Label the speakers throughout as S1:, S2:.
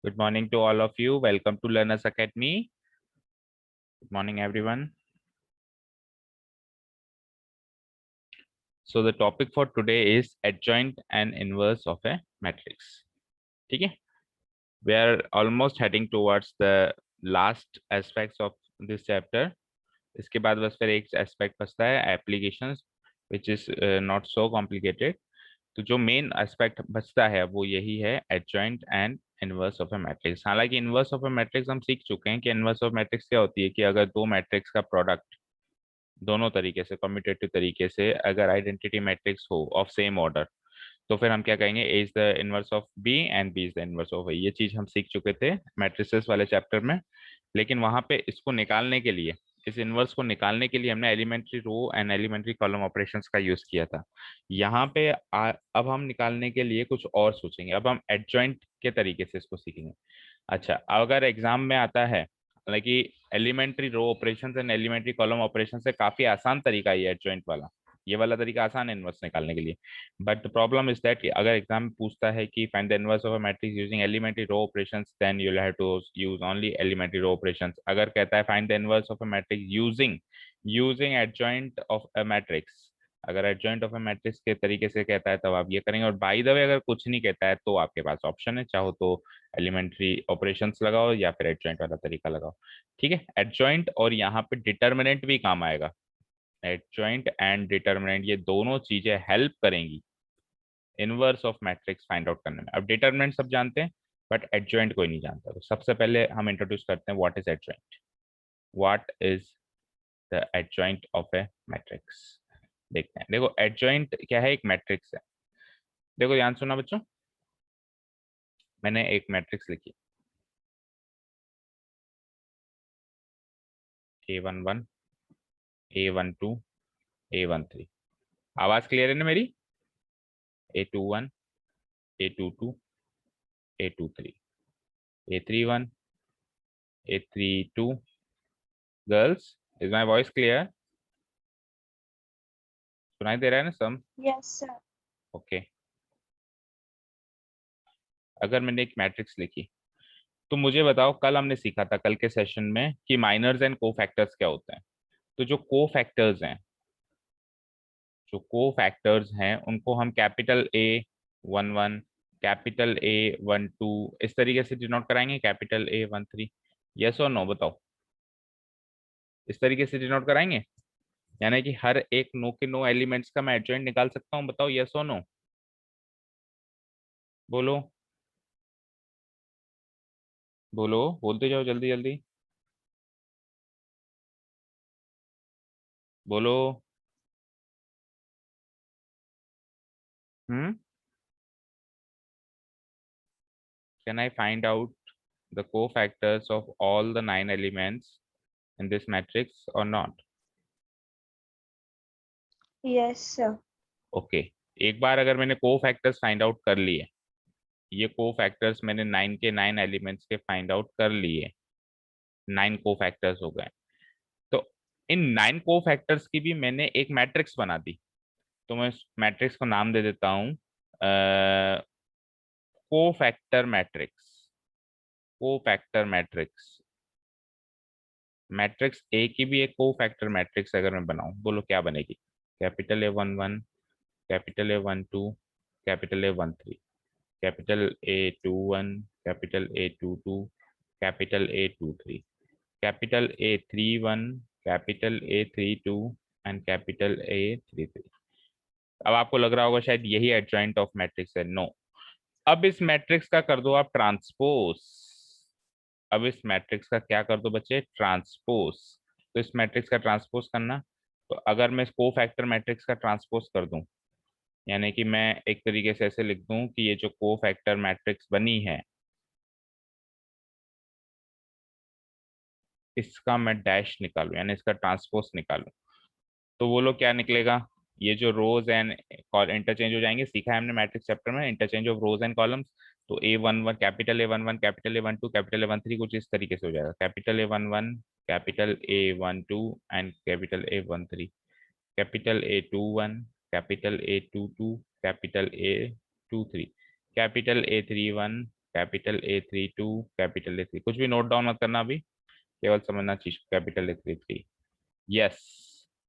S1: Good morning to all of you. Welcome to Learners Academy. Good morning, everyone. So the topic for today is adjoint and inverse of a matrix. ठीक है? We are almost heading towards the last aspects of this chapter. इसके बाद बस फिर एक aspect बचता है applications, which is not so complicated. तो जो मेन एस्पेक्ट बचता है वो यही है adjoint and inverse of a matrix. हालांकि इनवर्स ऑफ ए मैट्रिक्स हम सीख चुके हैं कि इनवर्स ऑफ मैट्रिक्स क्या होती है कि अगर दो मैट्रिक्स का प्रोडक्ट दोनों तरीके से कम्यूटेटिव तरीके से अगर आइडेंटिटी मैट्रिक्स हो ऑफ सेम ऑर्डर तो फिर हम क्या कहेंगे A is the inverse of B and B is the inverse of A. ये चीज हम सीख चुके थे मैट्रिसेस वाले चैप्टर में। लेकिन वहां पे इसको निकालने के लिए इस इनवर्स को निकालने के लिए हमने elementary row and elementary column operations का यूज किया था। यहाँ पे अब हम निकालने के लिए कुछ और सोचेंगे। अब हम एडजॉइंट के तरीके से इसको सीखेंगे। अच्छा, अगर एग्जाम में आता है हालांकि elementary row operations and elementary column operation से काफी आसान तरीका है एडजॉइंट वाला। ये वाला तरीका आसान है इनवर्स निकालने के लिए। But the problem is that अगर एग्जाम पूछता है कि find the inverse of a matrix using elementary row operations then you will have to use only elementary row operations. अगर कहता है find the inverse of a matrix using using adjoint of a matrix, अगर adjoint of a matrix के तरीके से कहता है तब आप ये करेंगे। और बाय द वे अगर कुछ नहीं कहता है तो आपके पास ऑप्शन है, चाहो तो एलिमेंट्री ऑपरेशंस लगाओ या फिर एडजॉइंट वाला तरीका लगाओ। ठीक है, एडजॉइंट और यहाँ पे डिटर्मिनेंट भी काम आएगा। एडजॉइंट एंड डिटर्मिनेंट ये दोनों चीजें हेल्प करेंगी inverse of matrix find out करने में। अब डिटर्मिनेंट सब जानते हैं बट एडजॉइंट कोई नहीं जानता। तो सबसे पहले हम इंट्रोड्यूस करते हैं what is adjoint. What is the adjoint of a matrix. देखते हैं। देखो एडजॉइंट क्या है, एक मैट्रिक्स है। देखो ध्यान सुना बच्चों, मैंने एक मैट्रिक्स लिखी A11 A12 A13। आवाज क्लियर है ना मेरी? A21 A22 A23 A31 A32। Girls, is my voice clear? सुनाई दे रहा है ना सम?
S2: Yes, sir.
S1: ओके। अगर मैंने एक मैट्रिक्स लिखी तो मुझे बताओ, कल हमने सीखा था कल के सेशन में कि माइनर्स एंड कोफैक्टर्स क्या होते हैं। तो जो कोफैक्टर्स हैं उनको हम कैपिटल A11 कैपिटल A12 इस तरीके से डिनोट कराएंगे, कैपिटल A13। यस और नो बताओ? इस तरीके से डिनोट कराएंगे यानी कि हर एक नो के नो एलिमेंट्स का मैं एडजॉइंट निकाल सकता हूँ। बताओ यस और नो, बोलो बोलो, बोलते जाओ जल्दी जल्दी बोलो। Hmm, can I find out the cofactors of all the 9 elements in this matrix or not?
S2: Yes, sir.
S1: Okay, एक बार अगर मैंने कोफैक्टर्स फाइंड आउट कर लिए, ये कोफैक्टर्स मैंने 9 के 9 एलिमेंट्स के फाइंड आउट कर लिए, 9 कोफैक्टर्स हो गए। तो इन 9 कोफैक्टर्स की भी मैंने एक मैट्रिक्स बना दी। तो मैं इस मैट्रिक्स को नाम दे देता हूँ cofactor matrix. Cofactor matrix, matrix A की भी एक कोफैक्टर मैट्रिक्स अगर मैं बनाऊं, बोलो क्या बनेगी? Capital A11 capital A12 capital A13 capital A21 capital A22 capital A23 capital A31 capital A32 and capital A33। अब आपको लग रहा होगा शायद यही एडजॉइंट ऑफ मैट्रिक्स है। नो। अब इस मैट्रिक्स का कर दो आप ट्रांसपोज। अब इस मैट्रिक्स का क्या कर दो बच्चे? ट्रांसपोज। तो इस मैट्रिक्स का ट्रांसपोज करना, तो अगर मैं को फैक्टर मैट्रिक्स का ट्रांसपोज कर दूं यानी कि मैं एक तरीके से ऐसे लिख दूं कि ये जो को फैक्टर मैट्रिक्स बनी है इसका मैं डैश निकालूं यानी इसका ट्रांसपोज निकालूं, तो वो लोग क्या निकलेगा? ये जो रोज एंड इंटरचेंज हो जाएंगे, सीखा है हमने मैट्रिक्स चैप्टर में interchange of rose and columns. तो A11 capital A11 capital A12 capital A13 कुछ इस तरीके से हो जाएगा, capital A11 capital A12 and capital A13 capital A21 capital A22 capital A23 capital A31 capital A3 2, capital A3, कुछ भी note down मत करना अभी, केवल समझना चीज, capital A3 3। Yes,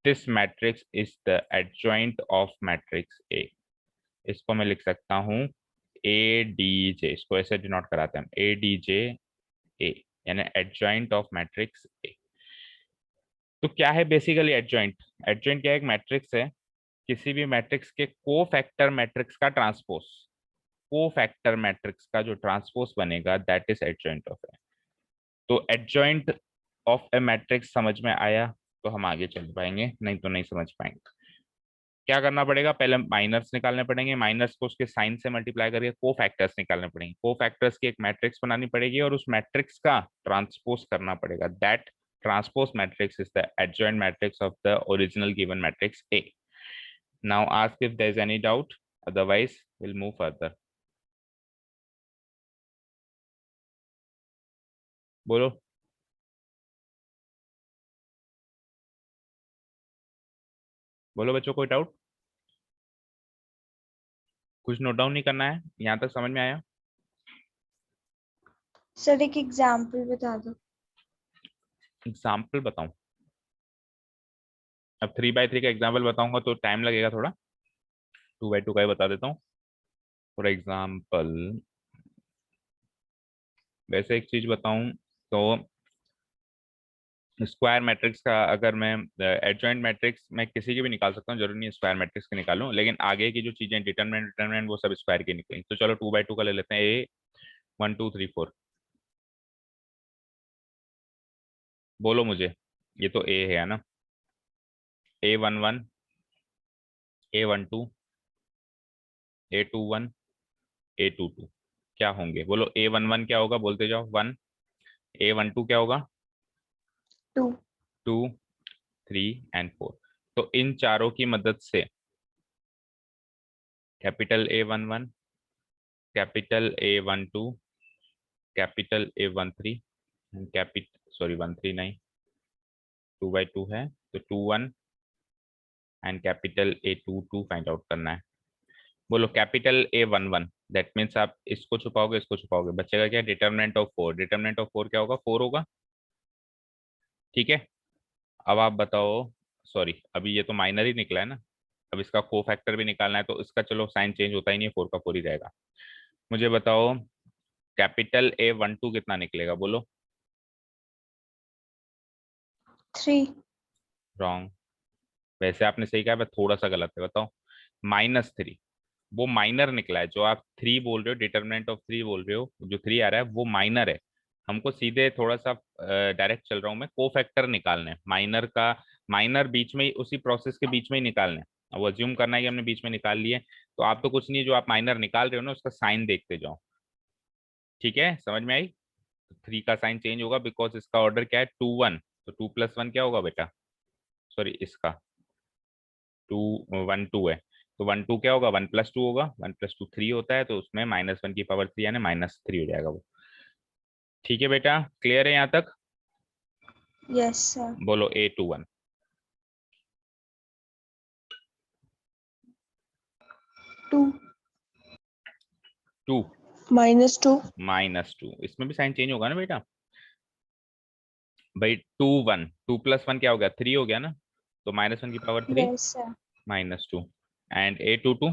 S1: this matrix is the adjoint of matrix ए। इसको मैं लिख सकता हूँ ADJ, इसको ऐसे डिनोट कराते हैं हम, ADJ ए, यानी एडजॉइंट ऑफ मैट्रिक्स ए। तो क्या है बेसिकली एडजॉइंट? एडजॉइंट क्या है? एक मैट्रिक्स है, किसी भी मैट्रिक्स के को फैक्टर मैट्रिक्स का ट्रांसपोज, को फैक्टर मैट्रिक्स का जो ट्रांसपोज बनेगा that is adjoint of A. तो एडजॉइंट ऑफ ए मैट्रिक्स समझ में आया तो हम आगे चल पाएंगे, नहीं तो नहीं समझ पाएंगे। क्या करना पड़ेगा? पहले माइनर्स निकालने पड़ेंगे, माइनर्स को उसके साइन से मल्टीप्लाई करके को फैक्टर्स निकालने पड़ेंगे, को फैक्टर्स की एक मैट्रिक्स बनानी पड़ेगी और उस मैट्रिक्स का ट्रांसपोज करना पड़ेगा। That transpose matrix is the adjoint matrix of the original given matrix A. Now ask if there is any doubt, otherwise will move further. बोलो बोलो बच्चों, कोई डाउट? कुछ नोट डाउन नहीं करना है? यहाँ तक समझ में आया?
S2: सर एक एग्जाम्पल बता दो।
S1: एग्जाम्पल बताऊं? अब 3x3 का एग्जाम्पल बताऊंगा तो टाइम लगेगा थोड़ा, 2x2 का ही बता देता हूँ। फॉर एग्जाम्पल, वैसे एक चीज बताऊं तो स्क्वायर मैट्रिक्स का अगर मैं एडजॉइंट मैट्रिक्स मैं किसी की भी निकाल सकता हूँ, जरूरी नहीं स्क्वायर मैट्रिक्स की निकालूं, लेकिन आगे की जो चीजें डिटरमिनेंट डिटरमिनेंट वो सब स्क्वायर की निकलेंगी। तो चलो 2x2 का ले लेते हैं, A 1 2 3 4। बोलो मुझे, ये तो ए है ना? A11, A12, A21, A22 क्या होंगे? बोलो, A11 क्या होगा? बोलते जाओ। 1। A12 क्या होगा?
S2: 2।
S1: 2, 3 and 4। तो इन चारों की मदद से capital A11, capital A12, capital A13 capital, sorry 13 नहीं, 2x2 है तो 21 and capital A22 find out करना है। बोलो कैपिटल A11, दैट मीन्स आप इसको छुपाओगे इसको छुपाओगे, बचेगा क्या? Determinant of 4। डिटरमिनेंट ऑफ 4 क्या होगा? 4 होगा। ठीक है, अब आप बताओ, सॉरी अभी ये तो माइनर ही निकला है ना, अब इसका को फैक्टर भी निकालना है, तो इसका चलो साइन चेंज होता ही नहीं है, 4 का 4 ही रहेगा। मुझे बताओ कैपिटल A12 कितना निकलेगा? बोलो।
S2: 3।
S1: रॉन्ग। वैसे आपने सही कहा, मैं थोड़ा सा गलत है, बताओ। -3। वो माइनर निकला है, जो आप 3 बोल रहे हो, डिटरमिनेंट ऑफ 3 बोल रहे हो, जो 3 आ रहा है वो माइनर है। हमको सीधे थोड़ा सा डायरेक्ट चल रहा हूँ मैं, को फैक्टर निकालने माइनर का। माइनर बीच में ही, उसी प्रोसेस के बीच में ही निकालने। अब वो अज्यूम करना है कि हमने बीच में निकाल लिए, तो आप तो कुछ नहीं, जो आप माइनर निकाल रहे हो ना उसका साइन देखते जाओ। ठीक है, समझ में आई? 3 का साइन चेंज होगा बिकॉज इसका ऑर्डर क्या है? 2 1, तो 2 + 1 क्या होगा बेटा? सॉरी, इसका 2 1 2 है, तो 1 2 क्या होगा? 1 + 2 होगा, 1 + 2 3 होता है, तो उसमें -1 की पावर 3 यानी -3 हो जाएगा वो। ठीक है बेटा, क्लियर है यहाँ तक?
S2: Yes sir.
S1: बोलो A21।
S2: 2
S1: 2
S2: -2।
S1: -2, इसमें भी साइन चेंज होगा ना बेटा? भाई 2 1, 2 + 1 क्या हो गया? 3 हो गया ना, तो -1 की power 3
S2: yes sir.
S1: -2। And A22,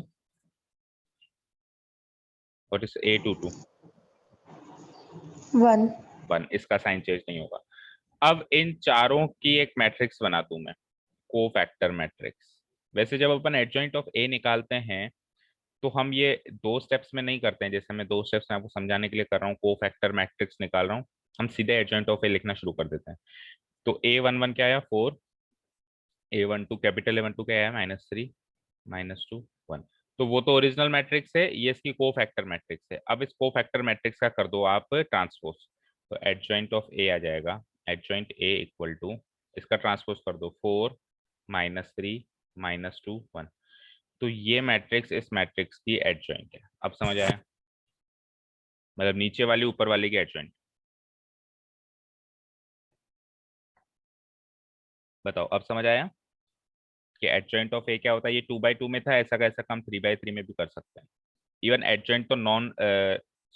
S1: what is A22?
S2: 1।
S1: 1, इसका साइन चेंज नहीं होगा। अब इन चारों की एक मैट्रिक्स बना दूं मैं, को फैक्टर मैट्रिक्स। वैसे जब अपन एडजॉइंट ऑफ ए निकालते हैं तो हम ये 2 स्टेप्स में नहीं करते हैं, जैसे मैं 2 स्टेप्स में आपको समझाने के लिए कर रहा हूँ, को फैक्टर मैट्रिक्स निकाल रहा हूँ, हम सीधे एडजॉइंट ऑफ ए लिखना शुरू कर देते हैं। तो A11 क्या आया? 4। A12, कैपिटल A12 क्या आया? -3, -2 1। तो वो तो ओरिजिनल मैट्रिक्स है, ये इसकी को फैक्टर मैट्रिक्स है। अब इस को फैक्टर मैट्रिक्स का कर दो आप ट्रांसपोज, तो एडजॉइंट ऑफ ए आ जाएगा, एडजॉइंट ए इक्वल टू, इसका ट्रांसपोज कर दो, 4 -3 -2 1। तो ये मैट्रिक्स इस मैट्रिक्स की एडजॉइंट है। अब समझ आया? मतलब नीचे वाली ऊपर वाले की एडजॉइंट। बताओ, अब समझ आया कि एडजॉइंट ऑफ ए क्या होता है? ये 2x2 में था, ऐसा का ऐसा काम 3x3 में भी कर सकते हैं। इवन एडजॉइंट तो नॉन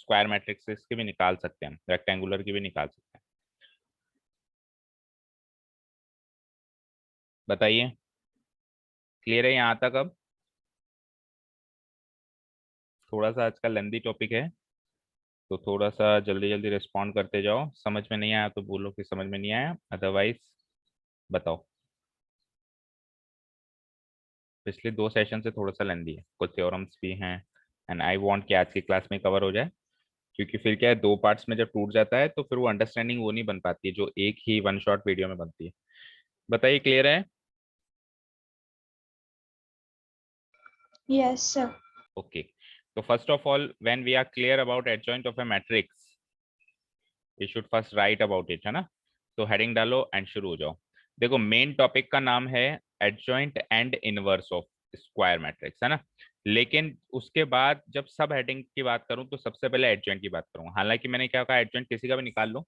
S1: स्क्वायर मैट्रिक्स की भी निकाल सकते हैं, रेक्टेंगुलर की भी निकाल सकते हैं। बताइए, क्लियर है यहाँ तक? अब थोड़ा सा आज का लेंदी टॉपिक है, तो थोड़ा सा जल्दी जल्दी रिस्पॉन्ड करते जाओ। समझ में नहीं आया तो बोलो कि समझ में नहीं आया, अदरवाइज बताओ। पिछले 2 सेशन से थोड़ा सा लेंदी है, कुछ थ्योरम्स भी हैं, एंड आई वांट कि आज की क्लास में कवर हो जाए, क्योंकि फिर क्या है, 2 पार्ट्स में जब टूट जाता है तो फिर वो अंडरस्टैंडिंग वो नहीं बन पाती है जो एक ही वन शॉट वीडियो में बनती है। बताइए, क्लियर है?
S2: Yes, sir.
S1: ओके, तो first of all when we are clear about adjoint of a matrix, we should first write about it, है ना? तो हेडिंग डालो एंड शुरू हो जाओ। देखो, मेन टॉपिक का नाम है adjoint and inverse of square matrix, है ना? लेकिन उसके बाद जब सब हेडिंग की बात करूं तो सबसे पहले एडजॉइंट की बात करूंगा। हालांकि मैंने क्या कहा, एडजॉइंट किसी का भी निकाल लो,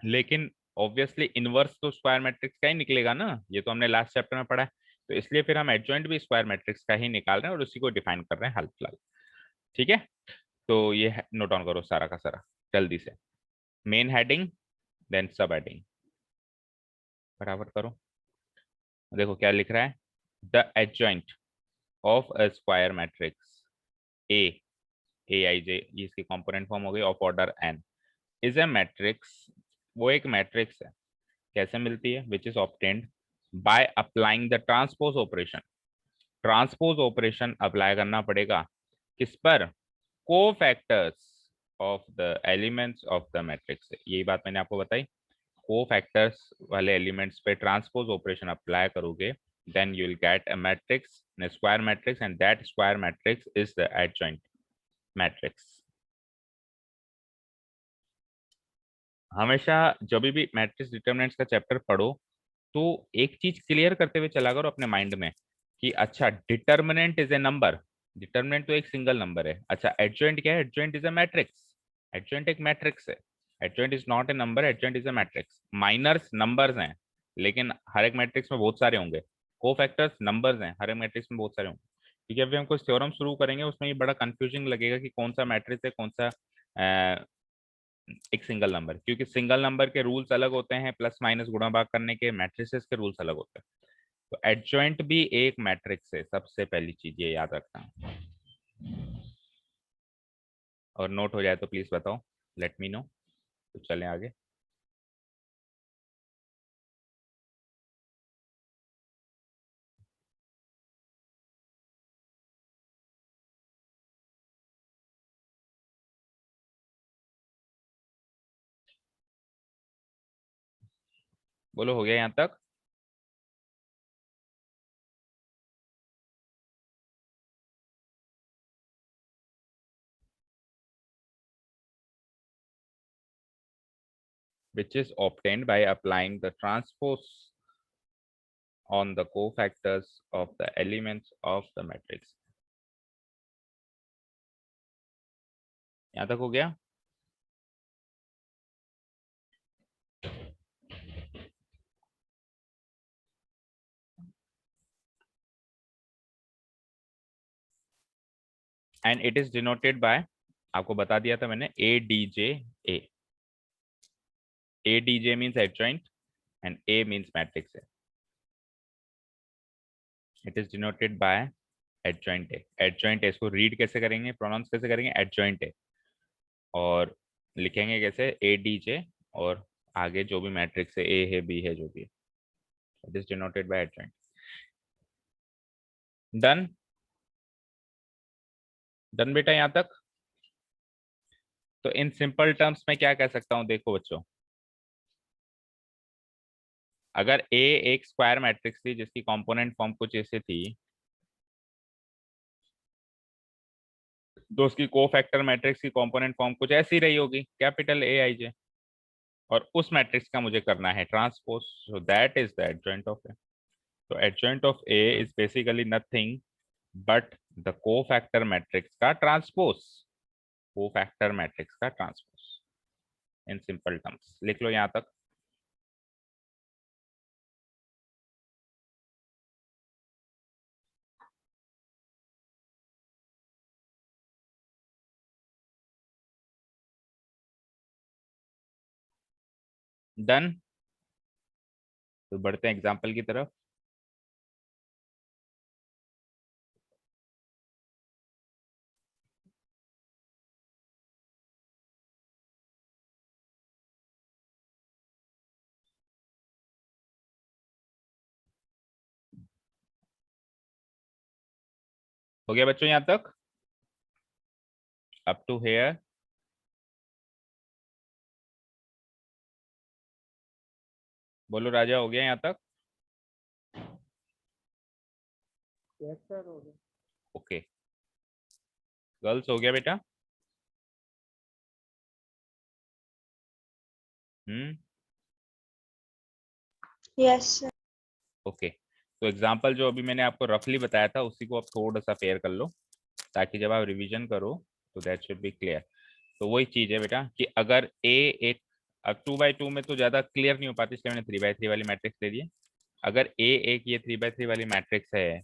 S1: लेकिन ऑब्वियसली इनवर्स तो स्क्वायर मैट्रिक्स का ही निकलेगा ना, ये तो हमने लास्ट चैप्टर में पढ़ा है। तो इसलिए फिर हम एडजॉइंट भी स्क्वायर मैट्रिक्स का ही निकाल रहे हैं और उसी को डिफाइन कर रहे हैं हाल फिलहाल। ठीक है, तो ये नोट डाउन करो सारा का सारा जल्दी से। Main heading, then sub heading, बराबर करो। देखो क्या लिख रहा है, the adjoint of a square matrix A, A I J, ये इसकी कंपोनेंट फॉर्म हो गई, of order N, is a matrix, वो एक मैट्रिक्स है। कैसे मिलती है? Which is obtained by applying the transpose operation. Transpose operation apply करना पड़ेगा किस पर? Cofactors of the elements of the matrix. यही बात मैंने आपको बताई, कोफैक्टर्स वाले एलिमेंट्स पे ट्रांसपोज ऑपरेशन अप्लाई करोगे, then you will get a matrix, a square matrix, and that square matrix is the adjoint matrix. हमेशा जब भी मैट्रिक्स डिटरमिनेंट्स का चैप्टर पढ़ो तो एक चीज क्लियर करते हुए चला करो अपने माइंड में कि अच्छा, determinant is a number, determinant तो एक सिंगल नंबर है। अच्छा, एडजॉइंट क्या है? Adjoint is a matrix, adjoint एक मैट्रिक्स है। Adjoint is not a number, adjoint is a matrix. Minors numbers हैं, लेकिन हर एक मैट्रिक्स में बहुत सारे होंगे। कोफैक्टर्स नंबर्स हैं, हर एक मैट्रिक्स में बहुत सारे होंगे। ठीक है, अभी हम कुछ थ्योरम शुरू करेंगे, उसमें ये बड़ा कंफ्यूजिंग लगेगा कि कौन सा मैट्रिक्स है, कौन सा एक सिंगल नंबर, क्योंकि सिंगल नंबर के रूल्स अलग होते हैं, प्लस माइनस गुणा भाग करने के, मैट्रिसेस के रूल्स अलग होते हैं। तो एडजॉइंट भी एक मैट्रिक्स है, सबसे पहली चीज ये याद रखना। और नोट हो जाए तो प्लीज बताओ, लेट मी नो, तो चलें आगे। बोलो, हो गया यहाँ तक? Which is obtained by applying the transpose on the cofactors of the elements of the matrix. यहाँ तक हो गया? And it is denoted by, आपको बता दिया था मैंने, A D J A. A D J means adjoint and A means matrix है। It is denoted by adjoint है। एडजॉइंट है, इसको रीड कैसे करेंगे, प्रोनाउंस कैसे करेंगे? एडजॉइंट है। और लिखेंगे कैसे? ए डी जे, और आगे जो भी मैट्रिक्स है, ए है, बी है, जो भी है, it is denoted by adjoint. Done? Done बेटा यहाँ तक? तो इन सिंपल टर्म्स में क्या कह सकता हूँ, देखो बच्चों, अगर ए एक स्क्वायर मैट्रिक्स थी जिसकी कंपोनेंट फॉर्म कुछ ऐसे थी, तो उसकी कोफैक्टर मैट्रिक्स की कंपोनेंट फॉर्म कुछ ऐसी रही होगी, कैपिटल ए आई जे। और उस मैट्रिक्स का मुझे करना है transpose, so that is the adjoint of A. तो adjoint of A is basically nothing but the cofactor matrix का ट्रांसपोज, कोफैक्टर मैट्रिक्स का ट्रांसपोज। इन सिंपल टर्म्स लिख लो यहाँ तक। डन। तो बढ़ते हैं एग्जाम्पल की तरफ। हो गया बच्चों यहाँ तक, अप टू हेयर? बोलो राजा, हो गया यहाँ तक?
S3: यस सर, हो गया।
S1: ओके। गर्ल्स, हो गया बेटा?
S2: Yes, sir.
S1: ओके। तो एग्जाम्पल जो अभी मैंने आपको रफली बताया था उसी को आप थोड़ा सा फेयर कर लो, ताकि जब आप रिवीजन करो तो दैट शुड बी क्लियर। तो वही चीज है बेटा कि अगर ए एक, अब 2x2 में तो ज्यादा क्लियर नहीं हो पाती, इसलिए मैंने 3x3 वाली मैट्रिक्स दे दी है। अगर ए एक ये 3x3 वाली मैट्रिक्स है,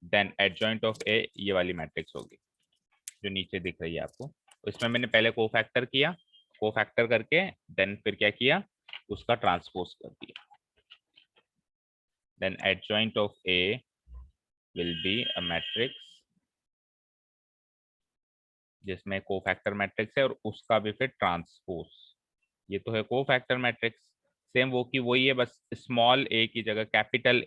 S1: देन एडजॉइंट ऑफ ए ये वाली मैट्रिक्स होगी जो नीचे दिख रही है आपको। तो इसमें मैंने पहले कोफैक्टर किया, कोफैक्टर करके देन फिर क्या किया, उसका ट्रांसपोज कर दिया। Then adjoint of A will be a matrix जिसमें कोफैक्टर मैट्रिक्स है और उसका भी फिर ट्रांसपोज। ये तो है कोफैक्टर मैट्रिक्स, सेम वो की वही है, बस स्मॉल ए की जगह कैपिटल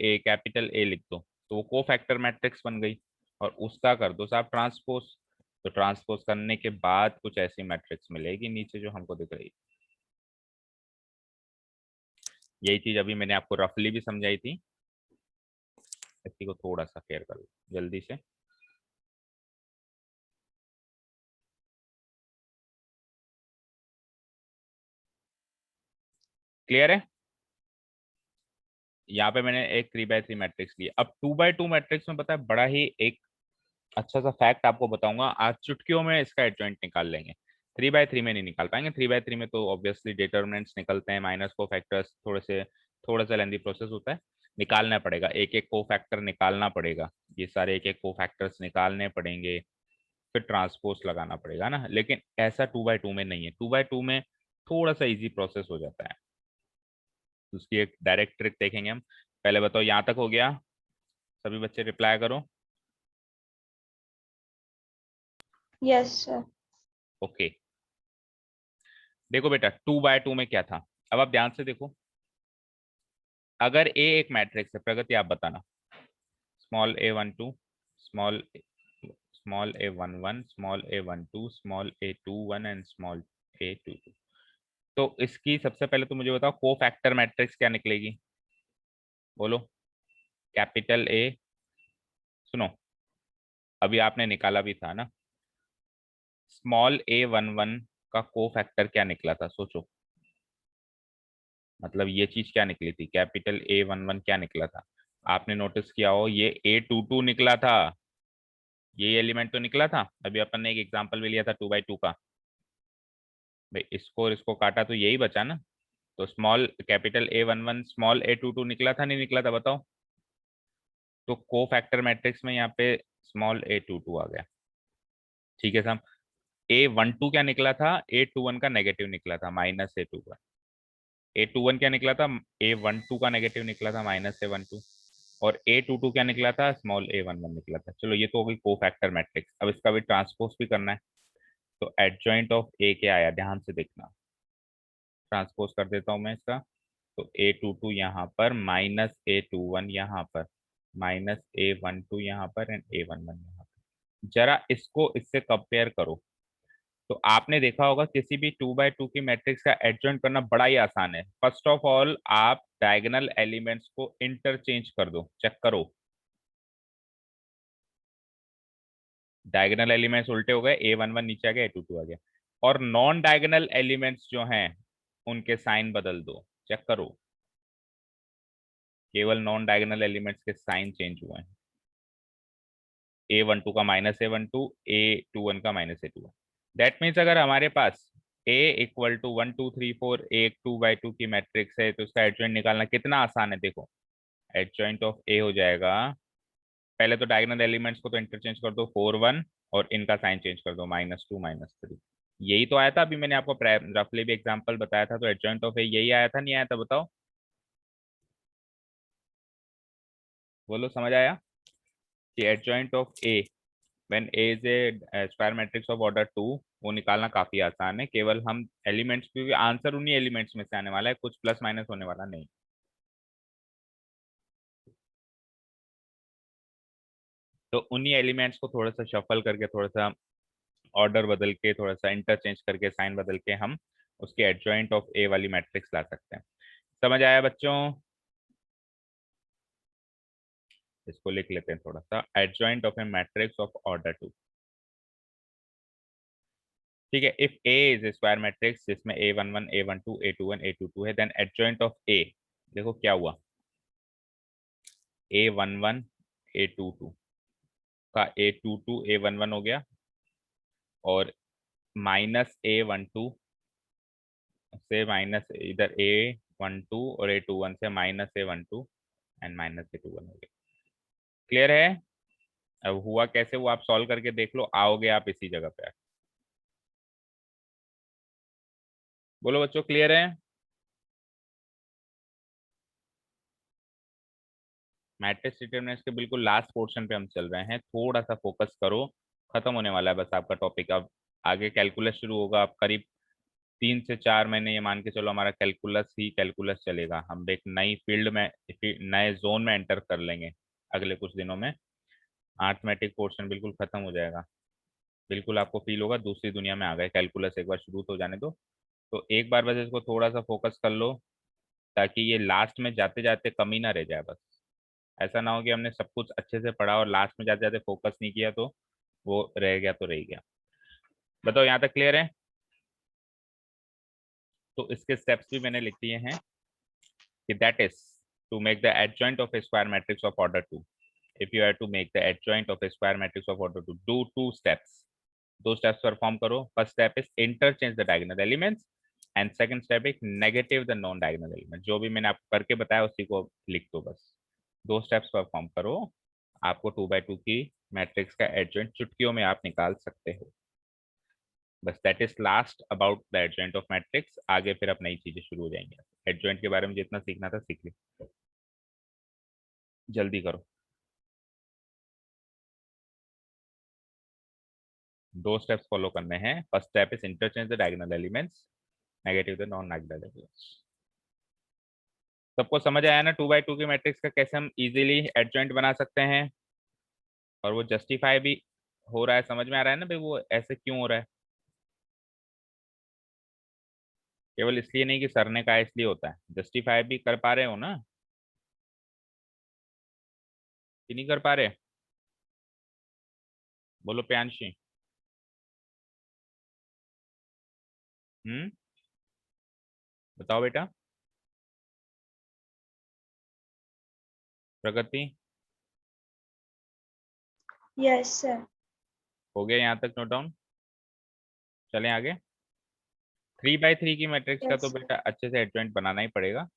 S1: ए लिख दो तो वो कोफैक्टर मैट्रिक्स बन गई, और उसका कर दो साहब ट्रांसपोज। तो ट्रांसपोज करने के बाद कुछ ऐसी मैट्रिक्स मिलेगी नीचे जो हमको दिख रही है। यही चीज अभी मैंने आपको रफली भी समझाई थी, इसी को थोड़ा सा क्लियर कर लो जल्दी से। क्लियर है? यहाँ पे मैंने एक 3x3 मैट्रिक्स लिया। अब 2x2 मैट्रिक्स में पता है बड़ा ही एक अच्छा सा फैक्ट आपको बताऊंगा, आज चुटकियों में इसका एडजॉइंट निकाल लेंगे। 3x3 में नहीं निकाल पाएंगे। 3x3 में तो ऑब्वियसली डिटर्मिनेंट्स निकलते हैं, माइनस को फैक्टर्स थोड़ा सा लेंदी प्रोसेस होता है, निकालना पड़ेगा, एक एक को फैक्टर निकालना पड़ेगा, ये सारे एक एक को फैक्टर्स निकालने पड़ेंगे, फिर ट्रांसपोज लगाना पड़ेगा ना। लेकिन ऐसा 2x2 में नहीं है, 2x2 में थोड़ा सा इजी प्रोसेस हो जाता है। उसकी एक डायरेक्ट ट्रिक देखेंगे हम। पहले बताओ यहाँ तक हो गया? सभी बच्चे रिप्लाई करो।
S2: Yes, sir.
S1: ओके। देखो बेटा 2x2 में क्या था, अब आप ध्यान से देखो। अगर ए एक मैट्रिक्स है, प्रगति आप बताना, small a12, small a11, small a12, small a21 and small a22, तो इसकी सबसे पहले तो मुझे बताओ को फैक्टर मैट्रिक्स क्या निकलेगी? बोलो। कैपिटल ए, सुनो अभी आपने निकाला भी था ना, स्मॉल a11 का को फैक्टर क्या निकला था, सोचो। मतलब ये चीज क्या निकली थी, कैपिटल A11 क्या निकला था? आपने नोटिस किया हो ये A22 निकला था, ये एलिमेंट तो निकला था। अभी अपन ने एक एग्जांपल भी लिया था 2x2 का, भाई इसको और इसको काटा तो यही बचा ना। तो small capital A11 small A22 निकला था नहीं निकला था, बताओ। तो को फैक्टर मैट्रिक्स में यहाँ पे स्मॉल A22 आ गया। ठीक है साहब, A12 क्या निकला था, A21 का नेगेटिव निकला था, माइनस A21। A21 क्या निकला था, A12 का नेगेटिव निकला था, माइनस A12। और A22 क्या निकला था, स्मॉल A11 निकला था। चलो ये तो हो गई को फैक्टर मैट्रिक्स। अब इसका भी ट्रांसपोज भी करना है, तो एडजॉइंट ऑफ ए क्या आया, ध्यान से देखना। ट्रांसपोज कर देता हूं मैं इसका। तो A22 यहाँ पर, माइनस A21 यहाँ पर, माइनस A12 यहाँ पर एंड A11 यहाँ पर। जरा इसको इससे कंपेयर करो। तो आपने देखा होगा किसी भी 2x2 की मैट्रिक्स का एडजॉइंट करना बड़ा ही आसान है। फर्स्ट ऑफ ऑल आप डायगोनल एलिमेंट्स को इंटरचेंज कर दो, चेक करो। डायगोनल एलिमेंट्स उल्टे हो गए, A11 नीचे आ गया, A22 आ गया। और नॉन डायगोनल एलिमेंट्स जो हैं उनके साइन बदल दो, चेक करो। केवल नॉन डायगोनल एलिमेंट्स के साइन चेंज हुए हैं। A12 का माइनस A12, A21 का माइनस A21। दैट मीन्स अगर हमारे पास A इक्वल टू 1 2 3 4 एक 2x2 की मैट्रिक्स है, तो इसका एडजॉइंट निकालना कितना आसान है। देखो एडजॉइंट ऑफ ए हो जाएगा, पहले तो डायगोनल एलिमेंट्स को तो इंटरचेंज कर दो, 4 1, और इनका साइन चेंज कर दो, -2 -3। यही तो आया था, अभी मैंने आपको रफली भी एग्जांपल बताया था, तो एडजॉइंट ऑफ ए यही आया था, नहीं आया था, बताओ, बोलो, समझ आया कि adjoint of A when A is a square matrix of order 2, वो निकालना काफी आसान है, केवल हम एलिमेंट्स, क्योंकि आंसर उन्हीं एलिमेंट्स में से आने वाला है, कुछ प्लस माइनस होने वाला नहीं। तो उन्हीं एलिमेंट्स को थोड़ा सा शफल करके, थोड़ा सा ऑर्डर बदल के, थोड़ा सा इंटरचेंज करके, साइन बदल के हम उसके एडजॉइंट ऑफ ए वाली मैट्रिक्स ला सकते हैं। समझ आया बच्चों? इसको लिख लेते हैं थोड़ा सा, adjoint of a matrix of order 2। ठीक है, if A is a square matrix जिसमें A11 A12 A21 A22 है, देन एडजॉइंट ऑफ ए, देखो क्या हुआ, A11 A22 का A22 A11 हो गया, और -A12 से माइनस, इधर A12 और A21 से -A12 एंड -A21 हो गया। क्लियर है? अब हुआ कैसे, वो आप सॉल्व करके देख लो, आओगे आप इसी जगह पे। बोलो बच्चों, क्लियर है? मैट्रिक्स डिटरमिनेंट्स के बिल्कुल लास्ट पोर्शन पे हम चल रहे हैं, थोड़ा सा फोकस करो, खत्म होने वाला है बस आपका टॉपिक। अब आगे कैलकुलस शुरू होगा, अब करीब 3 से 4 महीने ये मान के चलो, हमारा कैलकुलस ही कैलकुलस चलेगा, हम एक नई फील्ड में, नए जोन में एंटर कर लेंगे अगले कुछ दिनों में। आर्थमेटिक पोर्शन बिल्कुल खत्म हो जाएगा, बिल्कुल आपको फील होगा दूसरी दुनिया में आ गए, कैलकुलस एक बार शुरू तो जाने दो। तो एक बार बस इसको थोड़ा सा फोकस कर लो, ताकि ये लास्ट में जाते जाते कमी ना रह जाए। बस ऐसा ना हो कि हमने सब कुछ अच्छे से पढ़ा और लास्ट में जाते जाते फोकस नहीं किया, तो वो रह गया तो रह गया। बताओ, यहाँ तक क्लियर है? तो इसके स्टेप्स भी मैंने लिख दिए हैं कि that is to make the adjoint of a square matrix of order 2। If you have to make the adjoint of a square matrix of order 2, do 2 steps. 2 steps perform करो। First step is interchange the diagonal elements, and second step is negative the non diagonal element. जो भी मैंने आपको करके बताया उसी को लिख दो बस। 2 स्टेप्स परफॉर्म करो, आपको 2 by 2 की मैट्रिक्स का एडजॉइंट चुटकियों में आप निकाल सकते हो। बस that is last about the adjoint of matrix. आगे फिर अब नई चीजें शुरू हो जाएंगी। एडजॉइंट के बारे में जितना सीखना था सीख लिया, जल्दी करो। 2 स्टेप्स फॉलो करने हैं। First step is interchange the diagonal elements, negative the non diagonal elements. सबको समझ आया ना 2 by 2 की मैट्रिक्स का कैसे हम इजीली एडजॉइंट बना सकते हैं, और वो जस्टिफाई भी हो रहा है? समझ में आ रहा है ना भाई वो ऐसे क्यों हो रहा है? केवल इसलिए नहीं कि सर ने कहा इसलिए होता है, जस्टिफाई भी कर पा रहे हो ना, कि नहीं कर पा रहे? बोलो प्यांशी। बताओ बेटा। प्रगति,
S2: Yes, sir.
S1: हो गया यहाँ तक नोट डाउन? चलें आगे। 3 by 3 की मैट्रिक्स का तो
S2: Yes, sir.
S1: बेटा अच्छे से एडजॉइंट बनाना ही पड़ेगा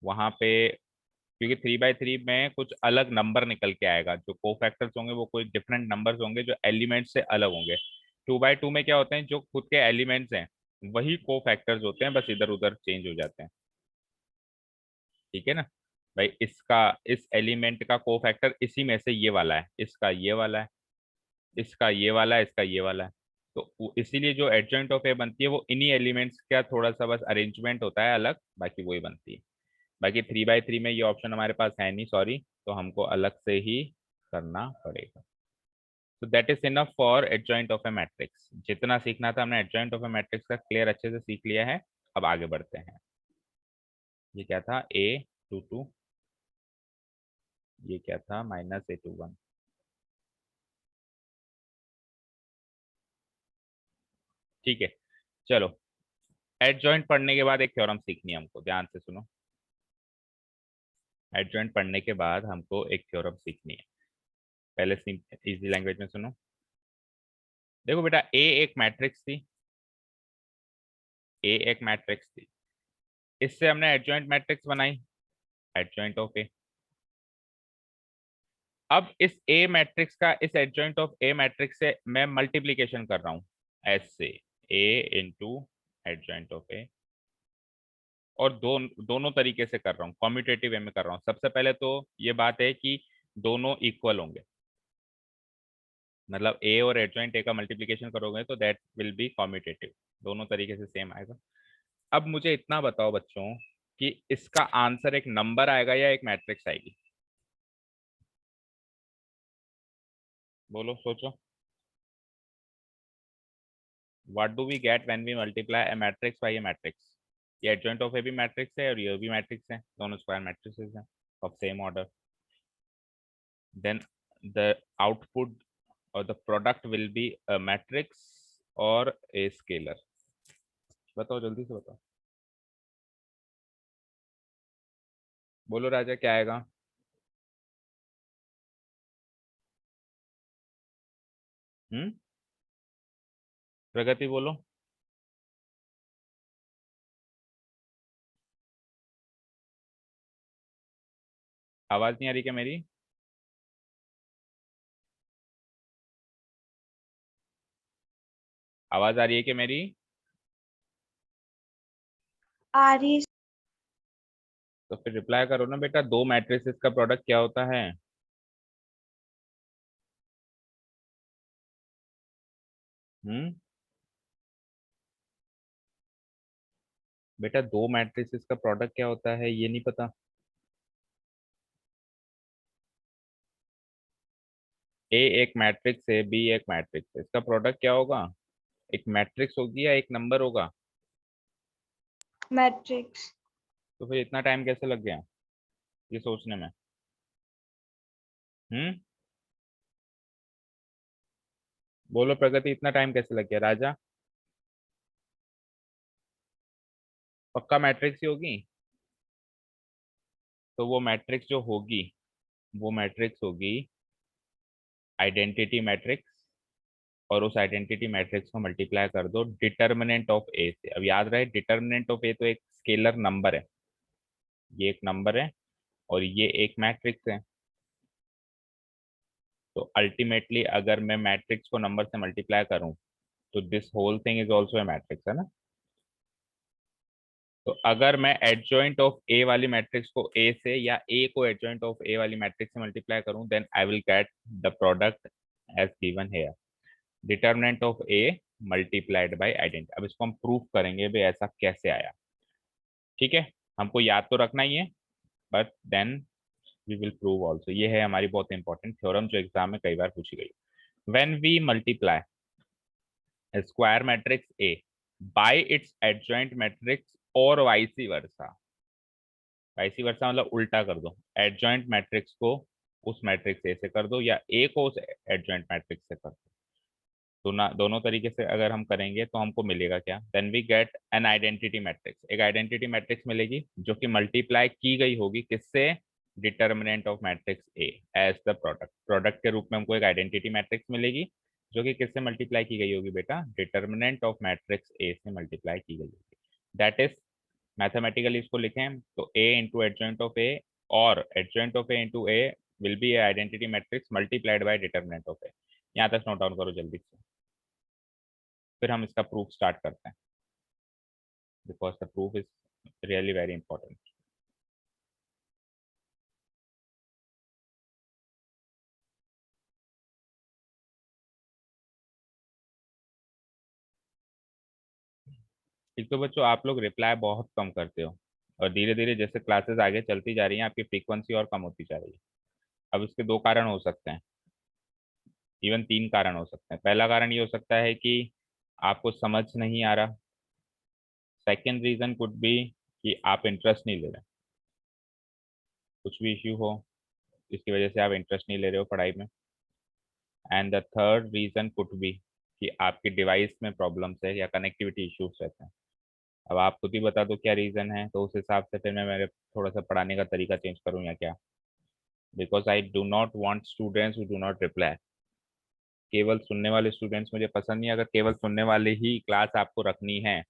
S1: वहां पे, क्योंकि 3 by 3 में कुछ अलग नंबर निकल के आएगा, जो कोफैक्टर्स होंगे वो कोई डिफरेंट नंबर्स होंगे जो एलिमेंट से अलग होंगे। 2 by 2 में क्या होते हैं, जो खुद के एलिमेंट्स हैं वही कोफैक्टर्स होते हैं, बस इधर उधर चेंज हो जाते हैं। ठीक है ना भाई, इसका, इस एलिमेंट का कोफैक्टर इसी में से ये वाला है, इसका ये वाला है, इसका ये वाला है, इसका ये वाला है। तो इसीलिए जो एडजॉइंट ऑफ ए बनती है वो इन्हीं एलिमेंट्स का थोड़ा सा बस अरेंजमेंट होता है अलग, बाकी वही बनती है। बाकी 3 by 3 में ये ऑप्शन हमारे पास है नहीं, सॉरी, तो हमको अलग से ही करना पड़ेगा। तो that is enough for adjoint of a matrix. जितना सीखना था हमने एडजॉइंट ऑफ ए मैट्रिक्स का क्लियर अच्छे से सीख लिया है। अब आगे बढ़ते हैं। ये क्या था, A22, ये क्या था, -A21। ठीक है, चलो। एडजॉइंट पढ़ने के बाद एक थ्योरम सीखनी है हमको, ध्यान से सुनो। एडजॉइंट पढ़ने के बाद हमको एक थ्योरम सीखनी है। पहले इजी लैंग्वेज में सुनो। देखो बेटा, ए एक मैट्रिक्स थी, ए एक मैट्रिक्स थी, इससे हमने एडजॉइंट मैट्रिक्स बनाई, एडजॉइंट ऑफ ए। अब इस ए मैट्रिक्स का इस एडजॉइंट ऑफ ए मैट्रिक्स से मैं मल्टीप्लीकेशन कर रहा हूं, ऐसे ए इंटू एडजॉइंट ऑफ ए। और दोनों तरीके से कर रहा हूँ, कॉम्यूटेटिव वे में कर रहा हूँ। सबसे पहले तो ये बात है कि दोनों इक्वल होंगे, मतलब ए और एडजॉइंट ए का मल्टीप्लिकेशन करोगे तो दैट विल बी कॉम्यूटेटिव, दोनों तरीके से सेम आएगा। अब मुझे इतना बताओ बच्चों कि इसका आंसर एक नंबर आएगा या एक मैट्रिक्स आएगी? बोलो, सोचो। What do we get when we multiply a matrix by a matrix? ये एडजॉइंट ऑफ ए भी मैट्रिक्स है और ये भी मैट्रिक्स है, दोनों स्क्वायर मैट्रिसेस हैं of same order. Then the output or the product will be a matrix or a scalar? बताओ, जल्दी से बताओ, बोलो राजा, क्या आएगा? प्रगति बोलो। आवाज नहीं आ रही क्या मेरी? आवाज आ रही है क्या मेरी?
S2: आ रही।
S1: तो फिर रिप्लाई करो ना बेटा, दो मैट्रिसेस का प्रोडक्ट क्या होता है? हम्म बेटा, दो मैट्रिसेस का प्रोडक्ट क्या होता है, ये नहीं पता? ए एक मैट्रिक्स है, बी एक मैट्रिक्स है, इसका प्रोडक्ट क्या होगा? एक मैट्रिक्स होगी या एक नंबर होगा?
S2: मैट्रिक्स।
S1: तो फिर इतना टाइम कैसे लग गया ये सोचने में? हम्म बोलो प्रगति, इतना टाइम कैसे लग गया? राजा, पक्का मैट्रिक्स ही होगी? तो वो मैट्रिक्स जो होगी, वो मैट्रिक्स होगी आइडेंटिटी मैट्रिक्स, और उस आइडेंटिटी मैट्रिक्स को मल्टीप्लाई कर दो डिटर्मिनेंट ऑफ ए से। अब याद रहे, डिटर्मिनेंट ऑफ ए तो एक स्केलर नंबर है, ये एक नंबर है और ये एक मैट्रिक्स है। तो अल्टीमेटली अगर मैं मैट्रिक्स को नंबर से मल्टीप्लाई करूं तो this whole thing is also a matrix, है ना? तो अगर मैं एडजॉइंट ऑफ ए वाली मैट्रिक्स को ए से या ए को एडजॉइंट ऑफ ए वाली मैट्रिक्स से मल्टीप्लाई करूं, then I will get the product as given here, determinant of A multiplied by identity. अब इसको हम प्रूफ करेंगे भाई ऐसा कैसे आया। ठीक है, हमको याद तो रखना ही है, but then we will prove also. ये है हमारी बहुत इंपॉर्टेंट थ्योरम जो एग्जाम में कई बार पूछी गई। When we multiply square matrix A by its adjoint matrix और वाइसी वर्सा, वाइसी वर्सा मतलब उल्टा कर दो, एडजॉइंट मैट्रिक्स को उस मैट्रिक्स ए से कर दो या ए को उस एडजॉइंट मैट्रिक्स से कर दो, तो ना दोनों तरीके से अगर हम करेंगे तो हमको मिलेगा क्या? Then we get an identity matrix, एक आइडेंटिटी मैट्रिक्स मिलेगी जो कि मल्टीप्लाई की गई होगी किससे? Determinant of matrix A as the product. Product के रूप में हमको एक आइडेंटिटी मैट्रिक्स मिलेगी जो कि किससे मल्टीप्लाई की गई होगी बेटा? डिटर्मिनेंट ऑफ मैट्रिक्स ए से मल्टीप्लाई की गई होगी। दैट इज, मैथमेटिकली इसको लिखें तो A into adjoint of A और adjoint of A into A will be A identity matrix multiplied by determinant of A. यहाँ तक नोट डाउन करो जल्दी से, फिर हम इसका प्रूफ स्टार्ट करते हैं, because the proof is really very important. एक तो बच्चों आप लोग रिप्लाई बहुत कम करते हो, और धीरे धीरे जैसे क्लासेस आगे चलती जा रही हैं आपकी फ्रीक्वेंसी और कम होती जा रही है। अब इसके दो कारण हो सकते हैं, इवन तीन कारण हो सकते हैं। पहला कारण ये हो सकता है कि आपको समझ नहीं आ रहा। सेकेंड रीजन कुड बी कि आप इंटरेस्ट नहीं ले रहे, कुछ भी इश्यू हो इसकी वजह से आप इंटरेस्ट नहीं ले रहे हो पढ़ाई में। And the third reason could be कि आपकी डिवाइस में प्रॉब्लम्स है या कनेक्टिविटी इश्यूज रहते हैं। अब आप खुद ही बता दो क्या रीजन है, तो उस हिसाब से फिर मैं मेरे थोड़ा सा पढ़ाने का तरीका चेंज करूँ या क्या? Because I do not want students who do not reply. केवल सुनने वाले स्टूडेंट्स मुझे पसंद नहीं। अगर केवल सुनने वाले ही क्लास आपको रखनी है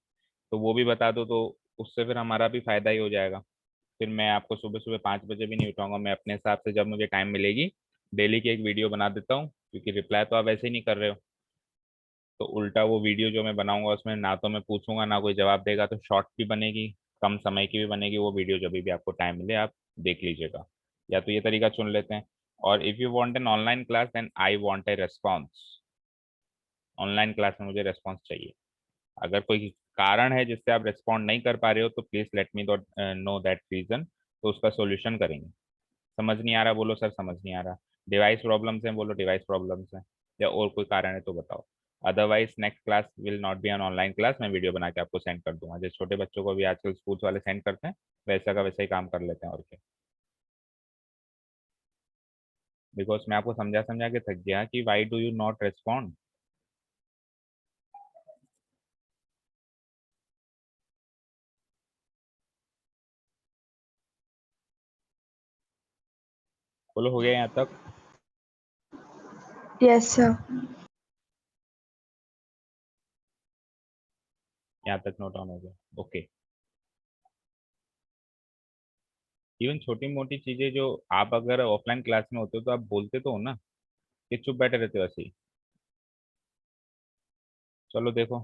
S1: तो वो भी बता दो, तो उससे फिर हमारा भी फायदा ही हो जाएगा। फिर मैं आपको सुबह सुबह 5 बजे भी नहीं उठाऊंगा, मैं अपने हिसाब से जब मुझे टाइम मिलेगी डेली की एक वीडियो बना देता हूँ, क्योंकि रिप्लाई तो आप ऐसे ही नहीं कर रहे हो। तो उल्टा वो वीडियो जो मैं बनाऊंगा उसमें ना तो मैं पूछूंगा ना कोई जवाब देगा, तो शॉर्ट भी बनेगी, कम समय की भी बनेगी वो वीडियो। जब भी आपको टाइम मिले आप देख लीजिएगा, या तो ये तरीका चुन लेते हैं। और if you want an online class then I want a response. Online class में मुझे रेस्पॉन्स चाहिए। अगर कोई कारण है जिससे आप रेस्पॉन्ड नहीं कर पा रहे हो तो please let me know that reason, तो उसका सोल्यूशन करेंगे। समझ नहीं आ रहा बोलो सर समझ नहीं आ रहा, डिवाइस प्रॉब्लम्स हैं बोलो डिवाइस प्रॉब्लम्स हैं, या और कोई कारण है तो बताओ। Otherwise next class will not be N online class, मैं वीडियो बना के आपको सेंड कर दूंगा, जैसे छोटे बच्चों को भी आजकल स्कूल वाले सेंड करते हैं वैसा का वैसा ही काम कर लेते हैं और क्या। बिकॉज मैं आपको समझा समझा के थक गया कि why do you not respond. बोलो हो गया यहाँ तक?
S2: Yes, sir.
S1: यहाँ तक नोट ऑन हो गया, ओके। इवन छोटी मोटी चीजें जो आप अगर ऑफलाइन क्लास में होते हो तो आप बोलते तो हो ना, कि चुप बैठे रहते हो ऐसे ही? चलो देखो,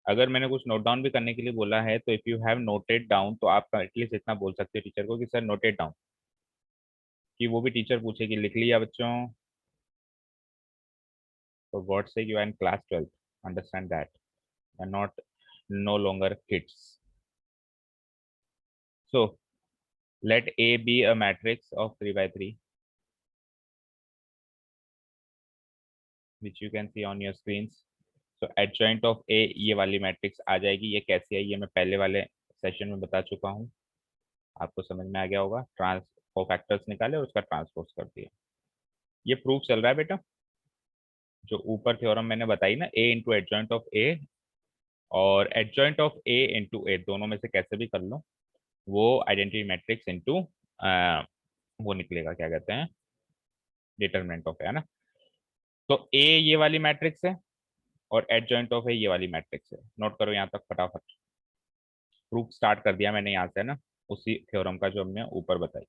S1: अगर मैंने कुछ नोट डाउन भी करने के लिए बोला है तो if you have noted down तो आप एटलीस्ट इतना बोल सकते हो टीचर को कि सर नोटेड डाउन, कि वो भी टीचर पूछे कि लिख लिया बच्चों। तो गॉड से you are in class 12, understand that and not no longer kids. So let A be a matrix of 3 by 3, which you can see on your screens. So adjoint of A ये वाली मैट्रिक्स आ जाएगी। ये कैसी है ये मैं पहले वाले सेशन में बता चुका हूँ, आपको समझ में आ गया होगा। ट्रांस फैक्टर्स निकाले और उसका ट्रांसपोज कर दिया। ये प्रूफ चल रहा है बेटा, जो ऊपर थ्योरम मैंने बताई ना, ए इंटू एडजॉइंट ऑफ ए और एडजॉइंट ऑफ ए इंटू ए, दोनों में से कैसे भी कर लो, वो आइडेंटिटी मैट्रिक्स इंटू वो निकलेगा, क्या कहते हैं, डिटरमिनेंट ऑफ है ना। तो ए ये वाली मैट्रिक्स है और एडजॉइंट ऑफ ए ये वाली मैट्रिक्स है। नोट करो यहाँ तक फटाफट। प्रूफ स्टार्ट कर दिया मैंने यहाँ से ना, उसी थ्योरम का जो हमने ऊपर बताई।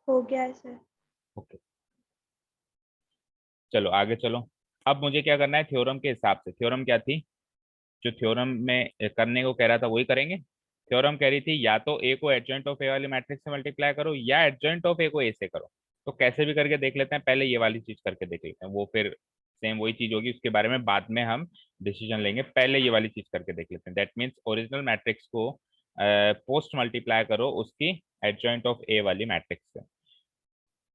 S2: हो गया है सर।
S1: ओके चलो आगे चलो। अब मुझे क्या करना है थ्योरम के हिसाब से। थ्योरम क्या थी, जो थ्योरम में करने को कह रहा था वही करेंगे। थ्योरम कह रही थी या तो ए को एडजॉइंट ऑफ ए वाली मैट्रिक्स से मल्टीप्लाई करो या एडजॉइंट ऑफ ए को ए से करो। तो कैसे भी करके देख लेते हैं, पहले ये वाली चीज करके देख लेते हैं, वो फिर सेम वही चीज होगी, उसके बारे में बाद में हम डिसीजन लेंगे। पहले ये वाली चीज करके देख लेते हैं। दैट मीन्स ओरिजिनल मैट्रिक्स को पोस्ट मल्टीप्लाई करो उसकी एडजॉइंट ऑफ ए वाली मैट्रिक्स से।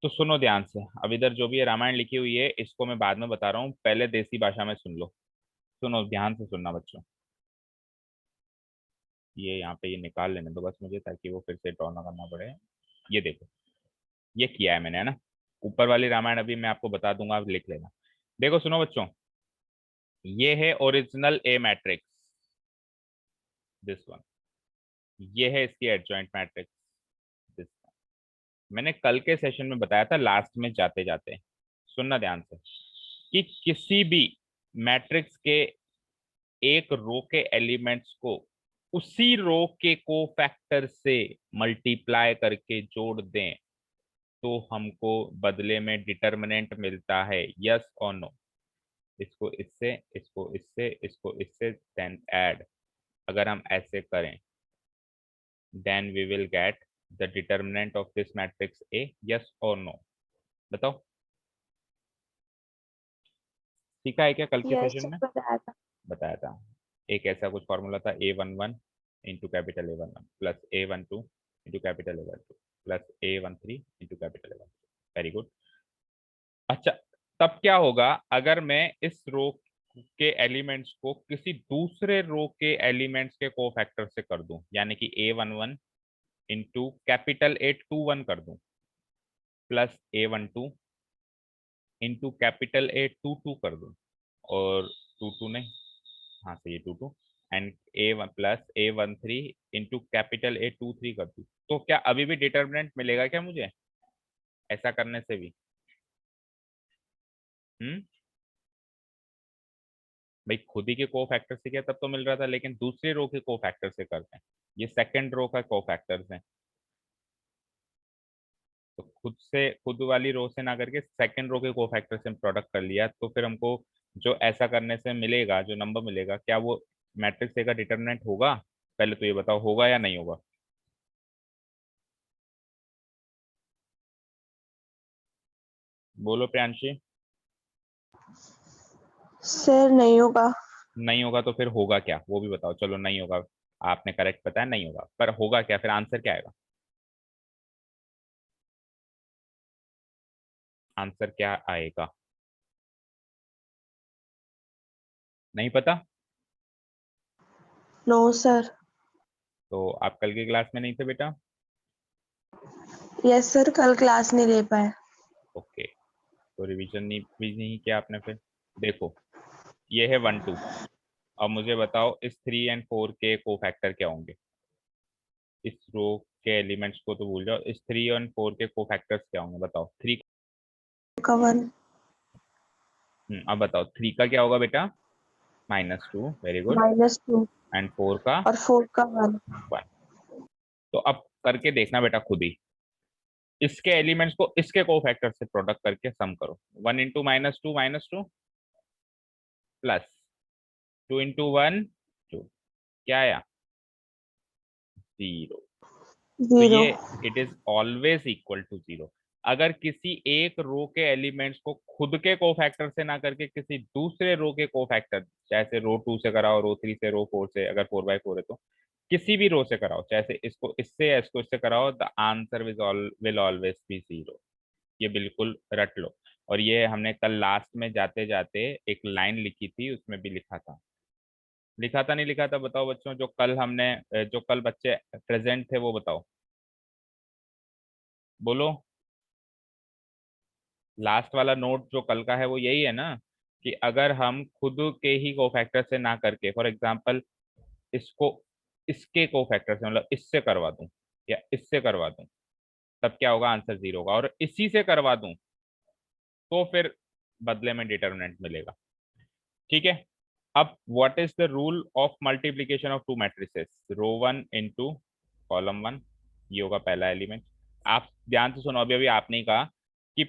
S1: तो सुनो ध्यान से, अब इधर जो भी ये रामायण लिखी हुई है इसको मैं बाद में बता रहा हूँ, पहले देसी भाषा में सुन लो। सुनो ध्यान से सुनना बच्चों, ये यहाँ पे ये निकाल लेने दो बस मुझे, ताकि वो फिर से ड्रॉ ना करना पड़े। ये देखो, ये किया है मैंने है ना। ऊपर वाली रामायण अभी मैं आपको बता दूंगा, आप लिख लेना। देखो सुनो बच्चों, ये है original A matrix, this one. ये है इसकी एडजॉइंट मैट्रिक्स, दिस। मैंने कल के सेशन में बताया था लास्ट में जाते जाते, सुनना ध्यान से, कि किसी भी मैट्रिक्स के एक रो के एलिमेंट्स को उसी रो के कोफैक्टर से मल्टीप्लाई करके जोड़ दें तो हमको बदले में डिटर्मिनेंट मिलता है, यस और नो। इसको इससे, इसको इससे, इसको इससे, देन ऐड। अगर हम ऐसे करें then we will get the determinant of this matrix A, yes और नो। बताओ सीखा है क्या कल के
S2: यस
S1: सेशन
S2: सर,
S1: में?
S2: बताया था।
S1: बताया था। एक ऐसा कुछ फॉर्मूला था, A11 into capital A11 plus A12 into capital A12 plus A13 into capital A13। Very good. अच्छा, तब क्या होगा अगर मैं इस रो के एलिमेंट्स को किसी दूसरे रो के एलिमेंट्स के कोफैक्टर से कर दूं, यानी कि A11 इंटू कैपिटल A21 कर दूं plus A12 into capital A22 कर दूं, और 22 नहीं, हाँ सही है 22, and A1 plus A13 into capital A23 कर दूं, तो क्या अभी भी डिटर्मिनेंट मिलेगा क्या मुझे ऐसा करने से भी? भाई खुद ही के कोफैक्टर से किया तब तो मिल रहा था, लेकिन दूसरे रो के कोफैक्टर से करते हैं। ये सेकंड रो का कोफैक्टर्स है, तो खुद से खुद वाली रो से ना करके सेकंड रो के कोफैक्टर से प्रोडक्ट कर लिया, तो फिर हमको जो ऐसा करने से मिलेगा, जो नंबर मिलेगा, क्या वो मैट्रिक्स ए का डिटरमिनेंट होगा? पहले तो ये बताओ, होगा या नहीं होगा? बोलो प्रियांशी।
S2: सर नहीं होगा।
S1: नहीं होगा तो फिर होगा क्या, वो भी बताओ। चलो नहीं होगा, आपने करेक्ट बताया नहीं होगा, पर होगा क्या? फिर आंसर क्या आएगा? आंसर क्या आएगा? नहीं पता?
S2: No sir.
S1: तो आप कल की क्लास में नहीं थे बेटा?
S2: यस सर, कल क्लास नहीं ले पाए।
S1: ओके, तो रिवीजन नहीं भी नहीं किया आपने फिर। देखो, ये है 1 2। अब मुझे बताओ इस 3 और 4 के कोफैक्टर क्या होंगे? इस रो के एलिमेंट्स को तो भूल जाओ, इस 3 और 4 के कोफैक्टर्स क्या होंगे बताओ? 3।
S2: का 1।
S1: अब बताओ 3 का क्या होगा बेटा? -2, वेरी गुड।
S2: -2।
S1: एंड 4 का
S2: और 4 का 1।
S1: 1। तो अब करके देखना बेटा खुद ही, इसके एलिमेंट्स को इसके कोफैक्टर से प्रोडक्ट करके सम करो। 1 इंटू -2 -2 प्लस 2 इंटू 1 2, क्या आया? 0। तो
S2: 0।
S1: ये it is always equal to 0। अगर किसी एक रो के एलिमेंट्स को खुद के कोफैक्टर से ना करके किसी दूसरे रो के कोफैक्टर, जैसे रो 2 से कराओ, रो 3 से, रो 4 से, अगर 4 बाई 4 है तो किसी भी रो से कराओ, जैसे इसको इससे या इसको इससे कराओ, the answer will always be 0। ये बिल्कुल रट लो। और ये हमने कल लास्ट में जाते जाते एक लाइन लिखी थी, उसमें भी लिखा था। लिखा था नहीं लिखा था बताओ बच्चों? जो कल हमने जो कल बच्चे प्रेजेंट थे वो बताओ, बोलो। लास्ट वाला नोट जो कल का है वो यही है ना, कि अगर हम खुद के ही कोफैक्टर से ना करके, फॉर एग्जांपल इसको इसके कोफैक्टर से, मतलब इससे करवा दूं या इससे करवा दूं, तब क्या होगा? आंसर 0 होगा। और इसी से करवा दूं तो फिर बदले में डिटरमिनेंट मिलेगा। ठीक है। अब what is the rule of multiplication of two matrices? Row 1 into column 1, ये होगा पहला एलिमेंट। आप ध्यान से सुनो, अभी अभी आपने ही कहा कि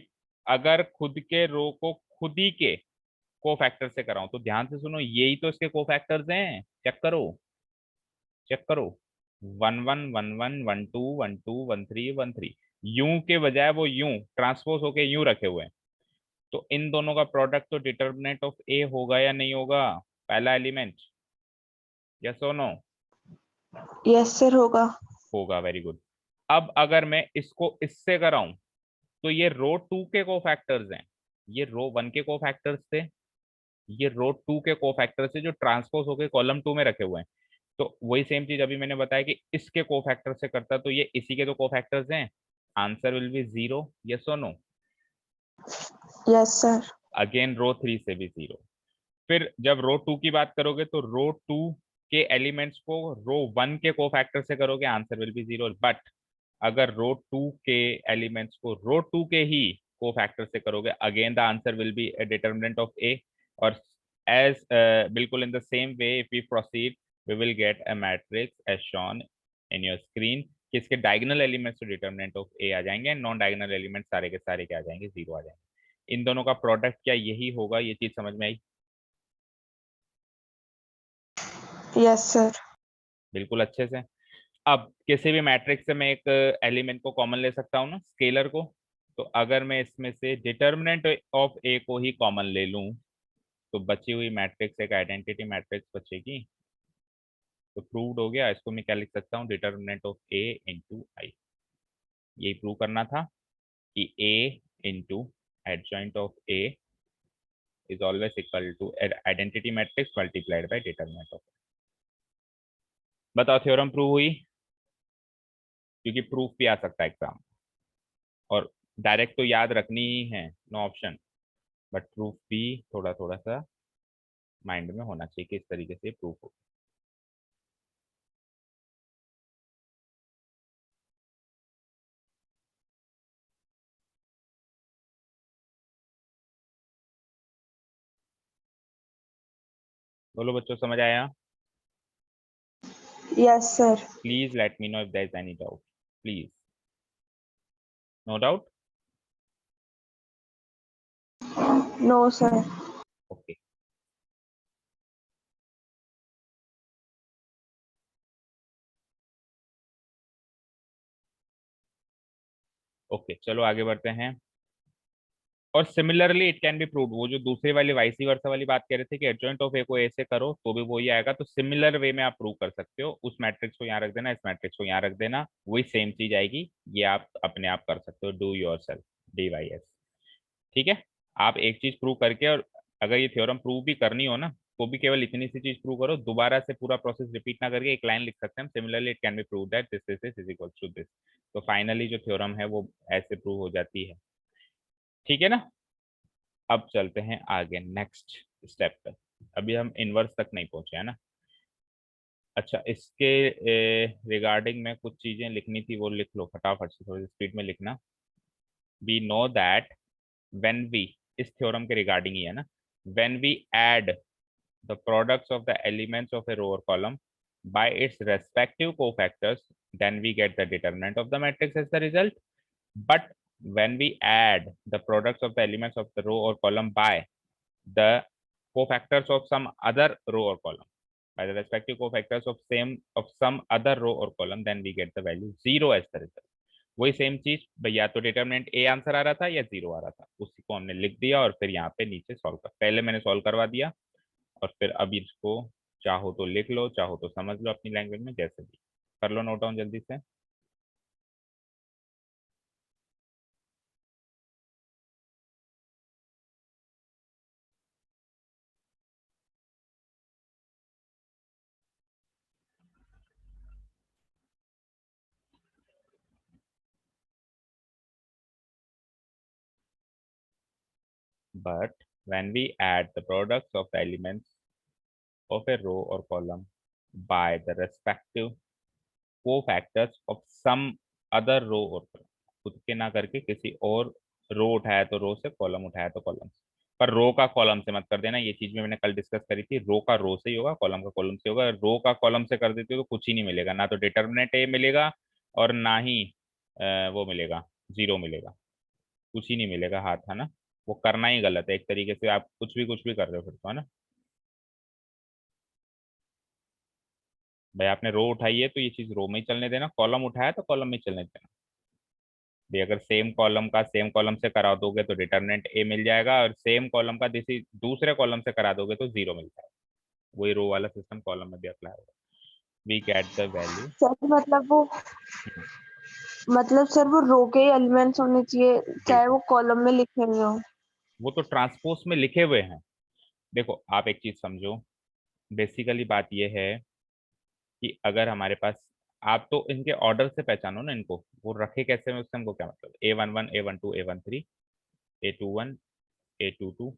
S1: अगर खुद के रो को खुद ही के कोफैक्टर से कराऊं, तो ध्यान से सुनो, यही तो इसके कोफैक्टर्स हैं। चेक करो, चेक करो। 1 1 1 1 1 2 1 2 1 3 यूं के बजाय वो यूं ट्रांसपोज होके यूं रखे हुए हैं। तो इन दोनों का प्रोडक्ट तो डिटर्मिनेंट ऑफ ए होगा या नहीं होगा? पहला एलिमेंट, यस और नो?
S2: यस सर, होगा।
S1: होगा, वेरी गुड। अब अगर मैं इसको इससे कराऊं, तो ये रो 2 के कोफैक्टर्स हैं, ये रो 1 के कोफैक्टर्स थे, ये रो 2 के कोफैक्टर्स है जो ट्रांसपोज होके कॉलम 2 में रखे हुए हैं। तो वही सेम चीज अभी मैंने बताया कि इसके कोफैक्टर से करता, तो ये इसी के तो कोफैक्टर्स हैं। आंसर विल बी 0, यस और नो?
S2: Yes sir.
S1: अगेन रो 3 से भी 0। फिर जब रो 2 की बात करोगे तो रो 2 के एलिमेंट्स को रो 1 के कोफैक्टर से करोगे, आंसर विल बी 0। बट अगर रो 2 के एलिमेंट्स को रो 2 के ही कोफैक्टर से करोगे, again the answer will be A determinant of A. और एज बिल्कुल in the same way if we proceed, we will get a matrix as shown in your screen, कि इसके डायगोनल एलिमेंट्स तो determinant of A आ जाएंगे, non diagonal element सारे के सारे क्या आ जाएंगे? 0 आ जाएंगे। इन दोनों का प्रोडक्ट क्या यही होगा? ये चीज समझ में आई?
S2: Yes sir.
S1: बिल्कुल अच्छे से। अब किसी भी मैट्रिक्स से मैं एक एलिमेंट को कॉमन ले सकता हूँ ना, स्केलर को। तो अगर मैं इसमें से डिटर्मिनेंट ऑफ ए को ही कॉमन ले लूं, तो बची हुई मैट्रिक्स एक आइडेंटिटी मैट्रिक्स बचेगी। तो प्रूव्ड हो गया। इसको मैं क्या लिख सकता हूँ? Determinant of A into I. यही प्रूव करना था कि A into adjoint of A is always equal to identity matrix multiplied by determinant of. बताओ थ्योरम प्रूव हुई? क्योंकि प्रूफ भी आ सकता है एग्जाम, और डायरेक्ट तो याद रखनी ही है, नो ऑप्शन। बट प्रूफ भी थोड़ा थोड़ा सा माइंड में होना चाहिए कि इस तरीके से प्रूफ हो। बोलो बच्चों, समझ आया?
S2: Yes, sir.
S1: Please let me know if there is any doubt, please. No doubt?
S2: No, sir.
S1: Okay. Okay, चलो आगे बढ़ते हैं। और similarly it can be proved, वो जो दूसरी वाली वाइसी वर्सा वाली बात कह रहे थे कि एडजॉइंट ऑफ ए को ए से करो तो भी वही आएगा, तो सिमिलर वे में आप प्रूव कर सकते हो। उस मैट्रिक्स को यहाँ रख देना, इस मैट्रिक्स को यहाँ रख देना, वही सेम चीज आएगी। ये आप अपने आप कर सकते हो, डू योर सेल्फ, DYS। ठीक है। आप एक चीज प्रूव करके, और अगर ये थ्योरम प्रूव भी करनी हो ना, तो भी केवल इतनी सी चीज प्रूव करो, दोबारा से पूरा प्रोसेस रिपीट ना करके एक लाइन लिख सकते हैं, similarly it can be prove that this this is equal to this. तो फाइनली जो थ्योरम है वो ऐसे प्रूव हो जाती है। ठीक है ना? अब चलते हैं आगे नेक्स्ट स्टेप पर। अभी हम इनवर्स तक नहीं पहुंचे है ना। अच्छा, इसके रिगार्डिंग में कुछ चीजें लिखनी थी, वो लिख लो फटाफट से, थोड़ी स्पीड में लिखना। We know that when we, इस थ्योरम के रिगार्डिंग ही है ना, when we add the products of the elements of a row or column by its respective cofactors, then we get the determinant of the matrix as the result. But when we add the products of the elements of the row or column by the cofactors of some other row or column, by the respective cofactors of some other row or column, then we get the value 0 as the result. वही same चीज भाई, या तो determinant A answer आ रहा था या 0 आ रहा था, उसी को हमने लिख दिया और फिर यहाँ पे नीचे सॉल्व कर, पहले मैंने सॉल्व करवा दिया, और फिर अब इसको चाहो तो लिख लो, चाहो तो समझ लो अपनी लैंग्वेज में, जैसे भी कर लो। नोट डाउन जल्दी से। But when we add the products of the elements of a row or column by the respective cofactors of some other row or column, खुद के ना करके किसी और रो उठाया तो रो से, कॉलम उठाया तो कॉलम से, पर रो का कॉलम से मत कर देना। ये चीज में मैंने कल डिस्कस करी थी, रो का रो से ही होगा, कॉलम का कॉलम से होगा। रो का कॉलम से कर देते हो तो कुछ ही नहीं मिलेगा, ना तो डिटर्मिनेंट ए मिलेगा और ना ही वो मिलेगा, 0 मिलेगा, कुछ ही नहीं मिलेगा हाथ, है ना। वो करना ही गलत है एक तरीके से, आप कुछ भी कर रहे हो फिर तो, है ना भाई। आपने रो उठाई है तो ये चीज रो में ही चलने देना, कॉलम उठाया तो कॉलम में ही चलने देना भाई। अगर सेम कॉलम का सेम कॉलम से करा दोगे तो डिटर्मिनेंट ए मिल जाएगा, और सेम कॉलम का किसी दूसरे कॉलम से करा दोगे तो 0 मिल जाएगा। वही रो वाला सिस्टम कॉलम में भी अप्लाई होगा। We get the value.
S2: Sir मतलब सर वो रो के एलिमेंट्स होने चाहिए, चाहे वो कॉलम में लिखे हुए हो।
S1: वो तो ट्रांसपोज में लिखे हुए हैं। देखो आप एक चीज समझो, बेसिकली बात ये है कि अगर हमारे पास, आप तो इनके ऑर्डर से पहचानो ना इनको, वो रखे कैसे में उससे हमको क्या मतलब। A11 A12 A13 A21 A22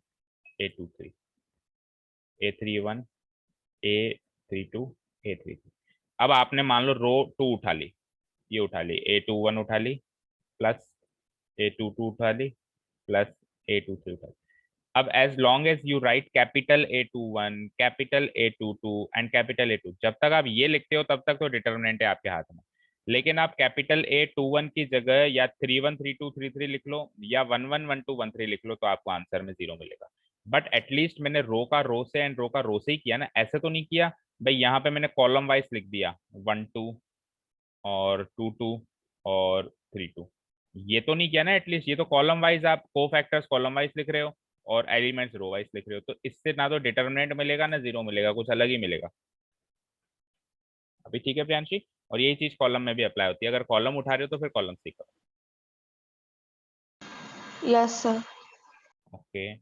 S1: A23 A31 A32 A33। अब आपने मान लो रो 2 उठा ली, ये उठा ली, A21 उठा ली, प्लस A22 उठा ली, प्लस A23 उठा ली। अब as long as you write capital A21 capital A22 and capital A2, जब तक आप ये लिखते हो तब तक तो डिटर्मिनेंट है आपके हाथ में। लेकिन आप कैपिटल A21 की जगह या 313233 लिख लो, या 111213 लिख लो, तो आपको आंसर में 0 मिलेगा। बट एटलीस्ट मैंने रो का रो से एंड रो का रो से ही किया ना, ऐसे तो नहीं किया भाई यहाँ पे मैंने कॉलम वाइज लिख दिया 1 2 और 2 2 और 3 2, ये तो नहीं किया ना। एटलीस्ट ये तो कॉलम वाइज, आप को फैक्टर्स कॉलम वाइज लिख रहे हो और एलिमेंट्स रो वाइज लिख रहे हो, तो इससे ना तो डिटर्मिनेंट मिलेगा ना 0 मिलेगा, कुछ अलग ही मिलेगा। अभी ठीक है प्रियांशी? और यही चीज कॉलम में भी अप्लाई होती है, अगर कॉलम उठा रहे हो तो फिर कॉलम सी करो।
S2: Yes sir.
S1: ओके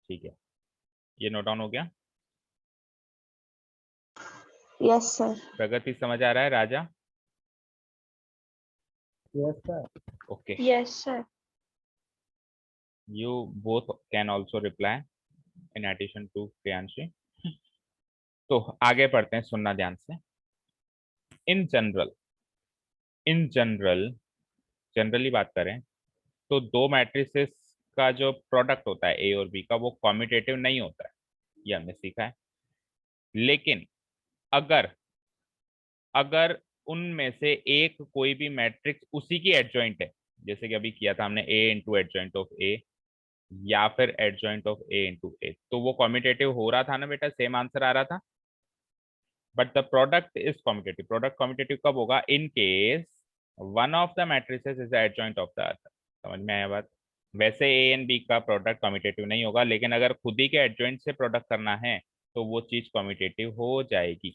S1: ठीक है, ये नोट डाउन हो गया।
S2: Yes sir.
S1: प्रगति समझ आ रहा है राजा?
S3: Yes, sir.
S1: Okay,
S2: yes sir.
S1: you both can also reply in addition to Priyanshi. तो आगे पढ़ते हैं, सुनना ध्यान से। In general, in general, generally बात करें तो दो मैट्रिसेस का जो प्रोडक्ट होता है ए और बी का, वो कॉम्यूटेटिव नहीं होता है, ये हमने सीखा है। लेकिन अगर अगर उनमें से एक कोई भी मैट्रिक्स उसी की एडजॉइंट है, जैसे कि अभी किया था हमने ए इंटू एडजॉइंट ऑफ ए, या फिर एडजॉइंट ऑफ ए इंटू ए, तो वो कॉम्यूटेटिव हो रहा था ना बेटा, सेम आंसर आ रहा था। But the product is commutative. Product commutative कब होगा? In case one of the matrices is the adjoint of the other. समझ में आया बात? वैसे ए एंड बी का प्रोडक्ट कॉम्यूटेटिव नहीं होगा, लेकिन अगर खुद ही के एडजॉइंट से प्रोडक्ट करना है तो वो चीज कॉम्यूटेटिव हो जाएगी।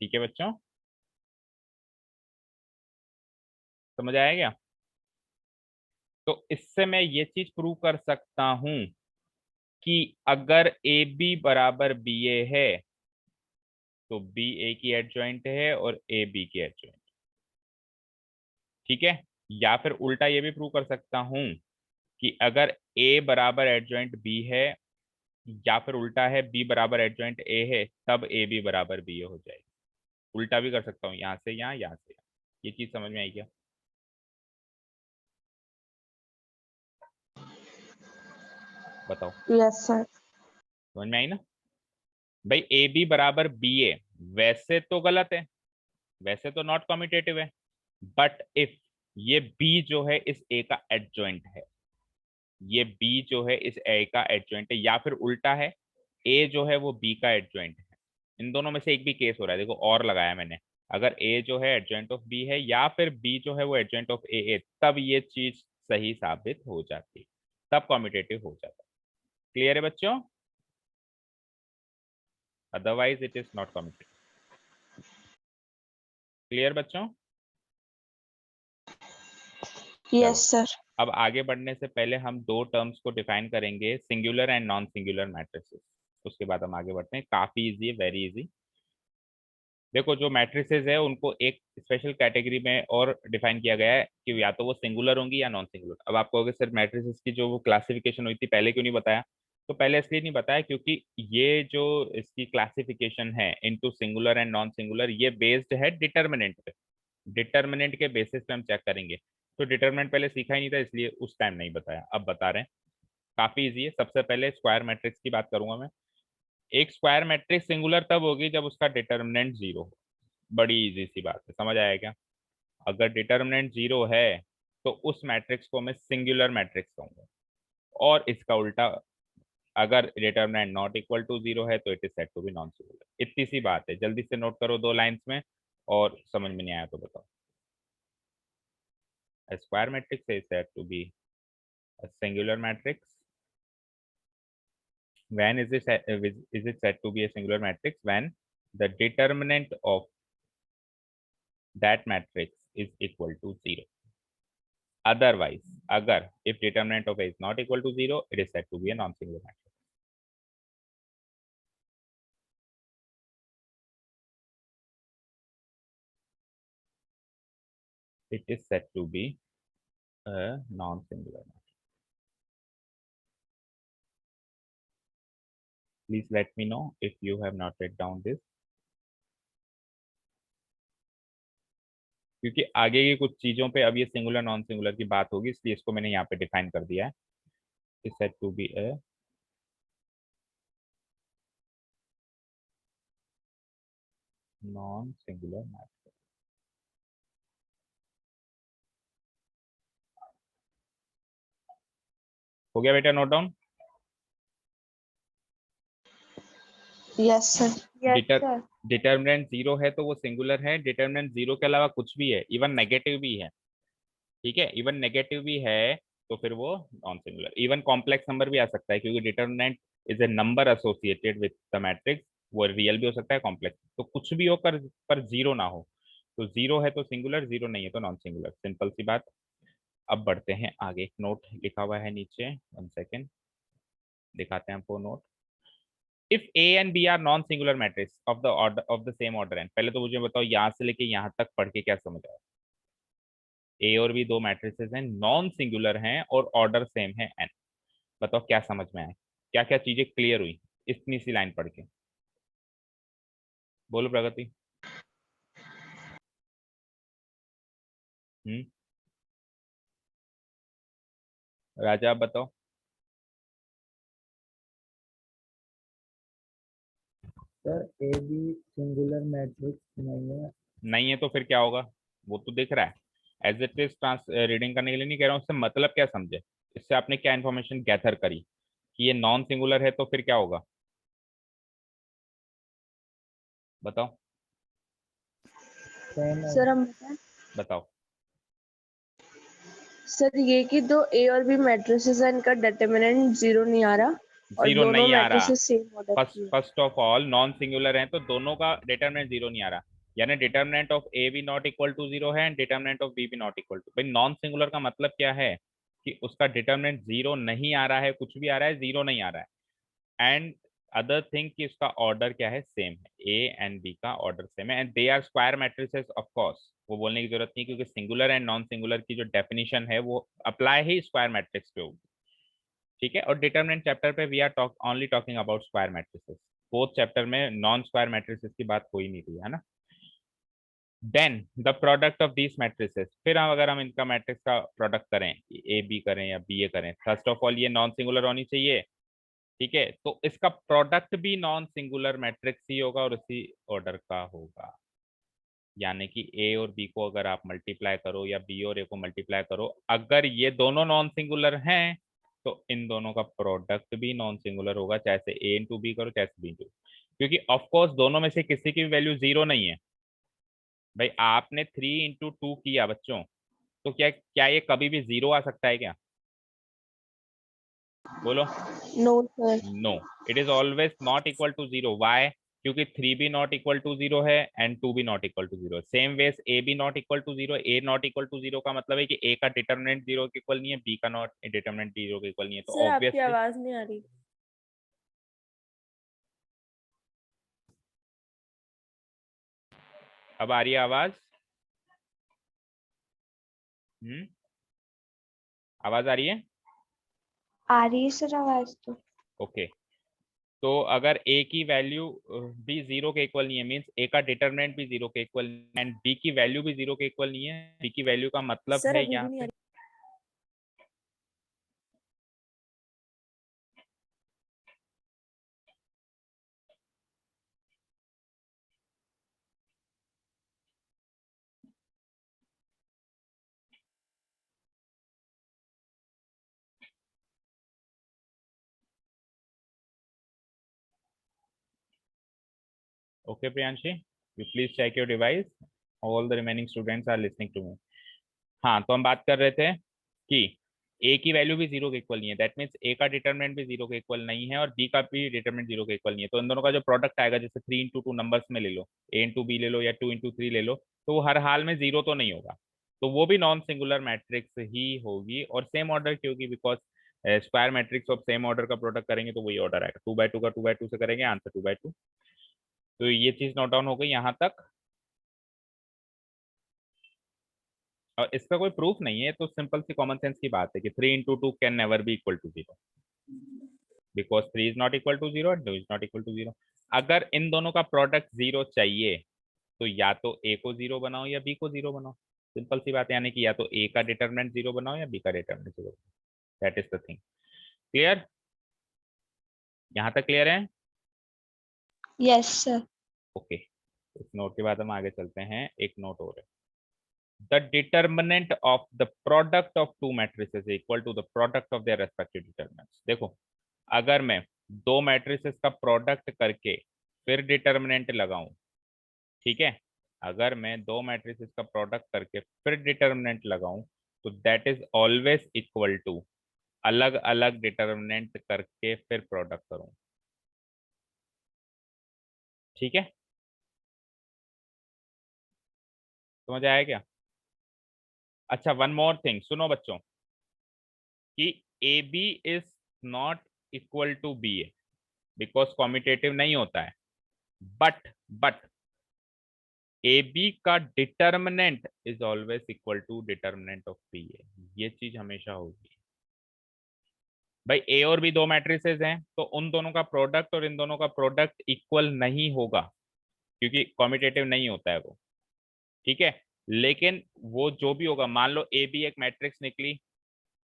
S1: ठीक है बच्चों, समझ आया क्या? तो इससे मैं ये चीज प्रूव कर सकता हूं कि अगर ए बी बराबर बी ए है तो बी ए की एडजॉइंट है और ए बी की एडजॉइंट। ठीक है, या फिर उल्टा ये भी प्रूव कर सकता हूं कि अगर ए बराबर एडजॉइंट बी है, या फिर उल्टा है बी बराबर एडजॉइंट ए है, तब ए बी बराबर बी ए हो जाएगी। उल्टा भी कर सकता हूँ, यहाँ से यहाँ, यहाँ से यहाँ। ये चीज समझ में आई क्या? बताओ,
S2: यस सर।
S1: समझ में आई ना? भाई ए बी बराबर बी ए वैसे तो गलत है, वैसे तो नॉट कॉम्यूटेटिव है, बट इफ ये बी जो है इस ए का एडजॉइंट है, ये बी जो है इस ए का एडजॉइंट है, या फिर उल्टा है ए जो है वो बी का एडजॉइंट है, इन दोनों में से एक भी केस हो रहा है। देखो और लगाया मैंने, अगर ए जो है एडजॉइंट ऑफ बी है या फिर बी जो है वो एडजॉइंट ऑफ ए, तब ये चीज सही साबित हो जाती, तब कॉम्यूटेटिव हो जाता। क्लियर है बच्चों? Otherwise it is not commutative. Clear बच्चों? चलो,
S2: यस सर।
S1: अब आगे बढ़ने से पहले हम दो टर्म्स को डिफाइन करेंगे, singular and non singular matrices. उसके बाद हम आगे बढ़ते हैं, काफी इजी है, वेरी इजी। देखो जो मैट्रिसेस है उनको एक स्पेशल कैटेगरी में और डिफाइन किया गया है कि या तो वो सिंगुलर होंगी या नॉन सिंगुलर। अब आपको अगर सिर्फ मैट्रिसेस की जो वो क्लासिफिकेशन हुई थी पहले क्यों नहीं बताया? तो पहले इसलिए नहीं बताया क्योंकि ये जो इसकी क्लासिफिकेशन है into singular and non singular, ये बेस्ड है डिटर्मिनेंट पे। डिटर्मिनेंट के बेसिस पे हम चेक करेंगे। तो डिटर्मिनेंट पहले सीखा ही नहीं था, इसलिए उस टाइम नहीं बताया, अब बता रहे हैं। काफी इजी है। सबसे पहले स्क्वायर मैट्रिक्स की बात करूंगा मैं। एक स्क्वायर मैट्रिक्स सिंगुलर तब होगी जब उसका डिटर्मिनेंट जीरो हो। बड़ी इजी सी बात है, समझ आया क्या? अगर डिटर्मिनेंट जीरो है तो उस मैट्रिक्स को मैं सिंगुलर मैट्रिक्स कहूंगा, और इसका उल्टा, अगर determinant not equal to zero है तो it is said to be non singular. इतनी सी बात है, जल्दी से नोट करो दो लाइंस में, और समझ में नहीं आया तो बताओ। A square matrix is said to be a singular matrix. When is it said to be a singular matrix? When the determinant of that matrix is equal to zero. Otherwise, agar if determinant of A is not equal to zero, it is said to be a non-singular matrix. It is said to be a non-singular matrix. Please let me know if you have noted down this. क्योंकि आगे की कुछ चीजों पे अब ये singular non singular की बात होगी, इसलिए इसको मैंने यहाँ पे डिफाइन कर दिया है। Is said to be a non singular matrix. हो गया बेटा note down?
S2: Yes sir. Yes
S1: deter
S2: sir.
S1: Determinant zero है तो वो सिंगुलर है, डिटर्मिनेंट जीरो के अलावा कुछ भी है, इवन नेगेटिव भी है, ठीक है, इवन नेगेटिव भी है, तो फिर वो non singular. Even complex number भी आ सकता है, क्योंकि determinant is a number associated with the matrix. वो रियल भी हो सकता है, कॉम्प्लेक्स, तो कुछ भी हो पर जीरो ना हो। तो जीरो है तो सिंगुलर, जीरो नहीं है तो नॉन सिंगुलर, सिंपल सी बात। अब बढ़ते हैं आगे, नोट लिखा हुआ है नीचे, 1 सेकेंड दिखाते हैं आपको note. If A and B are non singular matrix of the order of the same order n. पहले तो मुझे बताओ यहाँ से लेके यहाँ तक पढ़ के क्या समझ आया? ए और बी दो मैट्रिसेस हैं, नॉन सिंगुलर हैं और ऑर्डर सेम है एन। बताओ क्या समझ में आए, क्या क्या चीजें क्लियर हुई इतनी सी लाइन पढ़ के? बोलो प्रगति। हम्म राजा आप बताओ।
S3: Sir A B singular matrix नहीं है।
S1: नहीं है तो फिर क्या होगा? वो तो दिख रहा है। As it is trans reading करने के लिए नहीं कह रहा हूँ, इससे मतलब क्या समझे, इससे आपने क्या इन्फॉर्मेशन गैदर करी कि ये नॉन सिंगुलर है, तो फिर क्या होगा बताओ।
S3: सेम है।
S2: सर हम बताएं?
S1: बताओ।
S2: सर ये कि दो ए और बी मैट्रिसेस है, इनका डिटरमिनेंट जीरो नहीं आ रहा और
S1: जीरो
S2: दोनों
S1: नहीं आ रहा।
S2: मैट्रिसेस सेम ऑर्डर की है।
S1: First of all non singular है तो दोनों का डिटरमिनेंट जीरो नहीं आ रहा, यानी डिटरमिनेंट ऑफ ए भी नॉट इक्वल टू जीरो है एंड डिटरमिनेंट ऑफ बी भी नॉट इक्वल टू। भाई नॉन सिंगुलर का मतलब क्या है कि उसका डिटरमिनेंट जीरो नहीं आ रहा है, कुछ भी आ रहा है, जीरो नहीं आ रहा है। एंड अदर थिंग कि इसका ऑर्डर क्या है, सेम है, ए एंड बी का ऑर्डर सेम है and they are square matrices. Of course वो बोलने की जरूरत नहीं, क्योंकि सिंगुलर एंड नॉन सिंगुलर की जो डेफिनेशन है वो अप्लाई ही स्क्वायर मैट्रिक्स पे होगी। ठीक है, और डिटरमिनेंट चैप्टर पे we are only talking about square matrices. Fourth chapter में नॉन स्क्वायर मैट्रिसेस की बात हो ही नहीं रही है ना। Then the product of these matrices, फिर हम अगर हम इनका मैट्रिक्स का प्रोडक्ट करें, ए बी करें या बी ए करें, फर्स्ट ऑफ ऑल ये नॉन सिंगुलर होनी चाहिए। ठीक है, तो इसका प्रोडक्ट भी नॉन सिंगुलर मैट्रिक्स ही होगा और उसी ऑर्डर का होगा। यानी कि ए और बी को अगर आप मल्टीप्लाई करो या बी और ए को मल्टीप्लाई करो, अगर ये दोनों नॉन सिंगुलर हैं तो इन दोनों का प्रोडक्ट भी नॉन सिंगुलर होगा, चाहे से ए इंटू बी करो चाहे से बी इंटू, क्योंकि ऑफ कोर्स दोनों में से किसी की भी वैल्यू जीरो नहीं है। भाई आपने 3 इंटू 2 किया बच्चों, तो क्या क्या ये कभी भी जीरो आ सकता है क्या? बोलो।
S2: No sir.
S1: No, it is always not equal to zero. Why? क्योंकि 3 भी नॉट इक्वल टू जीरो है एंड 2 भी not equal to zero. Same ways A भी not equal to zero. A not equal to zero का मतलब है कि ए का डिटरमिनेंट जीरो के इक्वल नहीं है, बी का नॉट डिटरमिनेंट जीरो के इक्वल नहीं है, तो
S2: सर आपकी
S1: ऑब्वियसली।
S2: आवाज नहीं आ रही।
S1: अब आ रही है आवाज? आवाज आ रही है?
S2: आ रही है सर आवाज तो।
S1: ओके। तो अगर ए की वैल्यू भी जीरो के इक्वल नहीं है, मींस ए का डिटरमिनेंट भी जीरो के इक्वल एंड बी की वैल्यू भी जीरो के इक्वल नहीं है, बी की वैल्यू का मतलब
S2: सर
S1: है
S2: अभी भी
S1: यहाँ
S2: नहीं आ
S1: पे।
S2: रही।
S1: Okay Priyanshi, you please check your device, all the remaining students are listening to me. हाँ, तो हम बात कर रहे थे कि ए की वैल्यू भी जीरो के इक्वल नहीं है, दैट मीन्स ए का डिटरमिनेंट भी जीरो के इक्वल नहीं है और बी का भी डिटरमिनेंट जीरो के इक्वल नहीं है। तो इन दोनों का जो प्रोडक्ट आएगा, जैसे 3 इंटू 2 नंबर्स में ले लो, ए इंटू बी ले लो या 2 इंटू 3 ले लो, तो वो हर हाल में जीरो तो नहीं होगा, तो वो भी नॉन सिंगुलर मैट्रिक्स ही होगी और सेम ऑर्डर की होगी, because square matrix of same order का प्रोडक्ट करेंगे तो वही ऑर्डर आएगा, 2 बाय 2 का 2 बाय 2 से करेंगे, आंसर 2 बाय 2। तो ये चीज नोट डाउन हो गई यहाँ तक। और इसका कोई प्रूफ नहीं है, तो सिंपल सी कॉमन सेंस की बात है कि 3 into 2 can never be equal to zero, because 3 is not equal to zero, 2 is not equal to zero. अगर इन दोनों का प्रोडक्ट जीरो चाहिए तो या तो ए को जीरो बनाओ या बी को जीरो बनाओ, सिंपल सी बात है, यानी कि या तो ए का डिटरमिनेंट जीरो बनाओ या बी का डिटरमिनेंट जीरो बनाओ, that is the thing. Clear? यहाँ तक क्लियर है?
S2: Yes sir.
S1: ओके, इस नोट के बाद हम आगे चलते हैं, एक नोट और है। The determinant of the product of two matrices is equal to the product of their respective determinants। देखो, अगर मैं दो मैट्रिसेस का प्रोडक्ट करके फिर डिटरमिनेंट लगाऊं, ठीक है, अगर मैं दो मैट्रिसेस का प्रोडक्ट करके फिर डिटरमिनेंट लगाऊं, तो that is always equal to अलग अलग डिटरमिनेंट करके फिर प्रोडक्ट करूं। ठीक है, समझ आया क्या? अच्छा, वन मोर थिंग सुनो बच्चों, कि A B is not equal to B A, because commutative नहीं होता है, बट ए बी का determinant is always equal to determinant of B A, ये चीज हमेशा होगी। भाई ए और बी दो मैट्रिसेस हैं, तो उन दोनों का प्रोडक्ट और इन दोनों का प्रोडक्ट इक्वल नहीं होगा, क्योंकि कॉम्यूटेटिव नहीं होता है वो। ठीक है, लेकिन वो जो भी होगा, मान लो ए बी एक मैट्रिक्स निकली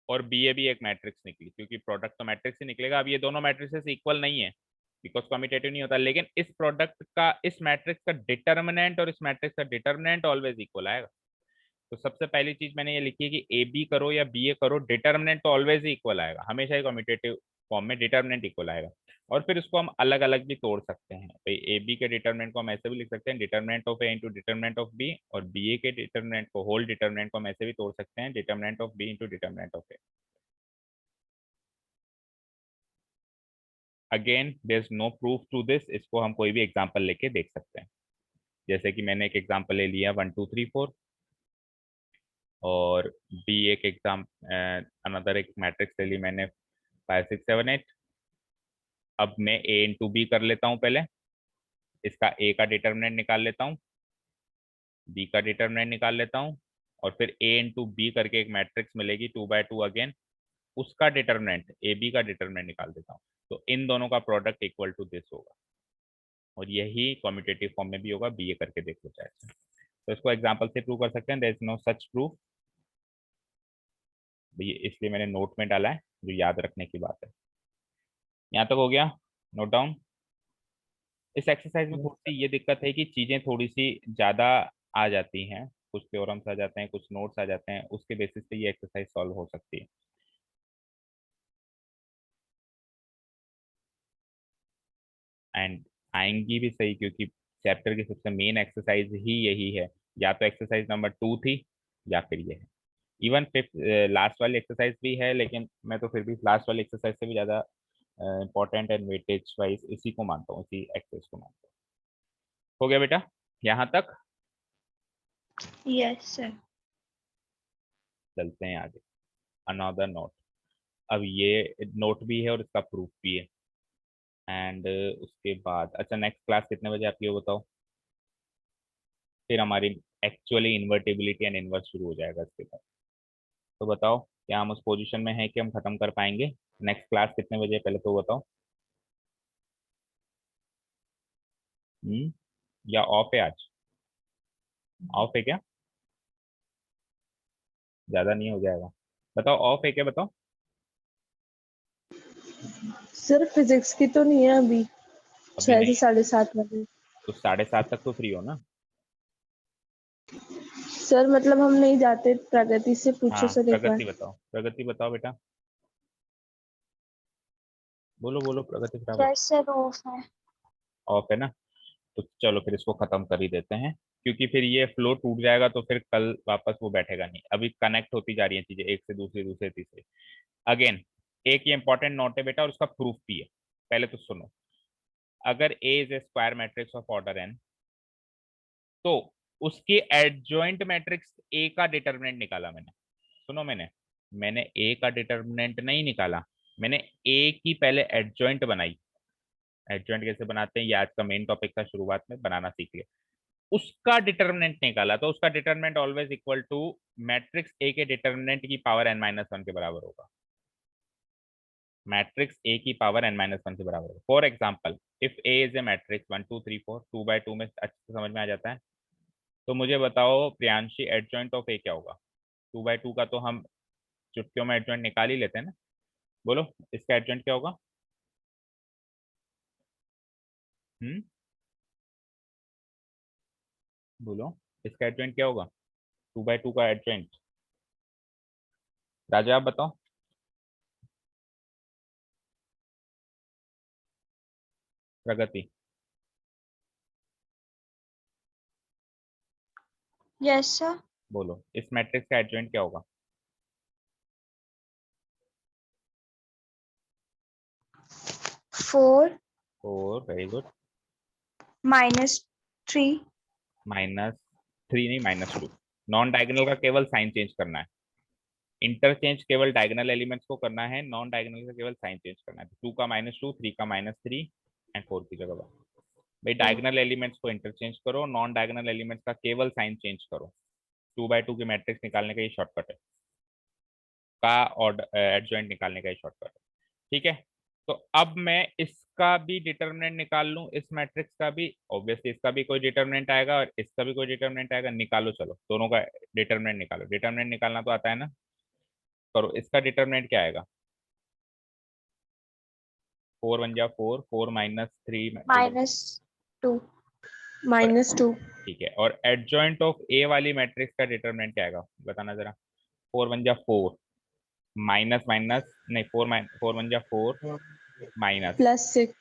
S1: और बी ए भी एक मैट्रिक्स निकली, क्योंकि प्रोडक्ट तो मैट्रिक्स ही निकलेगा। अब ये दोनों मैट्रिसेस इक्वल नहीं है बिकॉज कम्यूटेटिव नहीं होता, लेकिन इस प्रोडक्ट का, इस मैट्रिक्स का डिटर्मिनेंट और इस मैट्रिक्स का डिटर्मिनेंट ऑलवेज इक्वल आएगा। तो सबसे पहली चीज मैंने ये लिखी है कि ए बी करो या बी ए करो, डिटर्मिनेंट तो ऑलवेज ही इक्वल आएगा, हमेशा ही कम्यूटेटिव फॉर्म में डिटर्मिनेंट इक्वल आएगा। और फिर इसको हम अलग अलग भी तोड़ सकते हैं भाई, ए बी के डिटर्मिनेंट को हम ऐसे भी लिख सकते हैं, determinant of A into determinant of B, और बी ए के डिटर्मिनेंट को, होल डिटर्मिनेंट को हम ऐसे भी तोड़ सकते हैं, determinant of B into determinant of A. Again there is no proof to this, इसको हम कोई भी एग्जांपल लेके देख सकते हैं। जैसे कि मैंने एक एग्जांपल ले लिया 1 2 3 4, और बी एक एग्जाम अनदर एक मैट्रिक्स ले ली मैंने 5 6 7 8। अब मैं ए इंटू बी कर लेता हूँ, पहले इसका ए का डिटर्मिनेंट निकाल लेता हूँ, बी का डिटर्मिनेंट निकाल लेता हूँ, और फिर ए इंटू बी करके एक मैट्रिक्स मिलेगी 2 बाय 2 अगेन, उसका डिटर्मिनेंट ए बी का डिटर्मिनेंट निकाल देता हूँ। तो इन दोनों का प्रोडक्ट इक्वल टू दिस होगा, और यही कम्यूटेटिव फॉर्म में भी होगा, बी ए करके देख लो चाहे। तो इसको एग्जाम्पल से प्रूव कर सकते हैं, there is no such proof, इसलिए मैंने नोट में डाला है, जो याद रखने की बात है। यहाँ तक हो गया, नोट डाउन। इस एक्सरसाइज में थोड़ी सी ये दिक्कत है कि चीजें थोड़ी सी ज्यादा आ जाती हैं, कुछ थ्योरम्स आ जाते हैं, कुछ नोट्स आ जाते हैं, उसके बेसिस पे ये एक्सरसाइज सॉल्व हो सकती है। एंड आएंगी भी सही, क्योंकि चैप्टर की सबसे मेन एक्सरसाइज ही यही है, या तो एक्सरसाइज नंबर 2 थी या फिर ये है। इवन फिफ्थ लास्ट वाली एक्सरसाइज भी है, लेकिन मैं तो फिर भी लास्ट वाली एक्सरसाइज से भी ज्यादा इंपॉर्टेंट एंड वेटेज वाइज इसी को मानता हूँ, इसी एक्सरसाइज को मानता हूँ। हो गया बेटा यहाँ तक?
S2: Yes sir.
S1: चलते हैं आगे, अनदर नोट। अब ये नोट भी है और इसका प्रूफ भी है। एंड उसके बाद अच्छा, नेक्स्ट क्लास कितने बजे आपकी हो बताओ? फिर हमारी एक्चुअली इन्वर्टिबिलिटी एंड इनवर्स शुरू हो जाएगा इसके बाद। तो बताओ, क्या हम उस पोजीशन में हैं कि हम खत्म कर पाएंगे? नेक्स्ट क्लास कितने बजे पहले तो बताओ। या ऑफ है आज? ऑफ है क्या? ज्यादा नहीं हो जाएगा? बताओ ऑफ है क्या, बताओ।
S2: सर फिजिक्स की तो नहीं है अभी,
S1: अभी
S2: 6 से
S1: नहीं?
S2: 7:30 बजे।
S1: तो 7:30 तक तो फ्री हो ना?
S2: सर मतलब हम नहीं जाते, प्रगति से पूछो
S1: हाँ,
S2: सर एक बार।
S1: प्रगति बताओ, प्रगति बताओ बेटा, बोलो बोलो प्रगति बराबर।
S2: यस सर ऑफ है।
S1: ऑफ है ना? तो चलो फिर इसको खत्म कर ही देते हैं, क्योंकि फिर ये फ्लो टूट जाएगा तो फिर कल वापस वो बैठेगा नहीं। अभी कनेक्ट होती जा रही है चीजें, एक से दूसरी, दूसरे तीसरे। अगेन एक ये इंपॉर्टेंट नोट है बेटा, और उसका प्रूफ भी है, पहले तो सुनो। अगर A is a square matrix of order N, तो उसकी एडजॉइंट मैट्रिक्स ए का डिटर्मिनेंट निकाला मैंने। सुनो, मैंने ए का डिटर्मिनेंट नहीं निकाला, मैंने ए की पहले एडजॉइंट बनाई। एडजॉइंट कैसे बनाते हैं, ये आज का मेन टॉपिक था, शुरुआत में बनाना सीख लिया। उसका डिटर्मिनेंट निकाला, तो उसका determinant always equal to matrix A के डिटर्मिनेंट की पावर n-1 के बराबर होगा। मैट्रिक्स ए की पावर n-1 के बराबर होगा। For example, if A is a matrix 1 2 3 4, 2 by 2 में अच्छे से समझ में आ जाता है। तो मुझे बताओ प्रियांशी, एडजॉइंट ऑफ ए क्या होगा? 2 बाय 2 का तो हम चुटकियों में एडजॉइंट निकाल ही लेते हैं ना। बोलो इसका एडजॉइंट क्या होगा? हम्म, बोलो इसका एडजॉइंट क्या होगा? 2 बाय 2 का एडजॉइंट, राजा आप बताओ। प्रगति
S2: यस सर।
S1: बोलो, इस मैट्रिक्स का एडजॉइंट क्या होगा?
S2: 4
S1: 4, वेरी गुड।
S2: -3।
S1: -3 नहीं, -2। नॉन डायगोनल का केवल साइन चेंज करना है, इंटरचेंज केवल डायगोनल एलिमेंट्स को करना है, नॉन डायगोनल का केवल साइन चेंज करना है। 2 का -2, 3 का -3 एंड 4 की जगह 1। भाई डायगोनल एलिमेंट्स को इंटरचेंज करो, नॉन डायगोनल एलिमेंट्स का केवल साइन चेंज करो। 2 बाय 2 की मैट्रिक्स निकालने का ये शॉर्टकट है, का और एडजॉइंट निकालने का ये शॉर्टकट है। ठीक है, तो अब मैं इसका भी डिटर्मिनेंट निकाल लूं, इस मैट्रिक्स का भी, ऑब्वियसली इसका भी कोई डिटर्मिनेंट आएगा और इसका भी कोई डिटर्मिनेंट आएगा। निकालो, चलो दोनों का डिटर्मिनेंट निकालो। डिटर्मिनेंट निकालना तो आता है ना? करो, इसका डिटरमिनेंट क्या आएगा? 4 1 जा 4, 4 माइनस 3
S2: -2
S1: और
S2: -2
S1: ठीक है, और एडजॉइंट ऑफ ए वाली मैट्रिक्स का डिटरमिनेंट क्या आएगा बताना जरा। 4 1 जा 4, माइनस माइनस नहीं, 4 1 जा 4 माइनस
S2: +6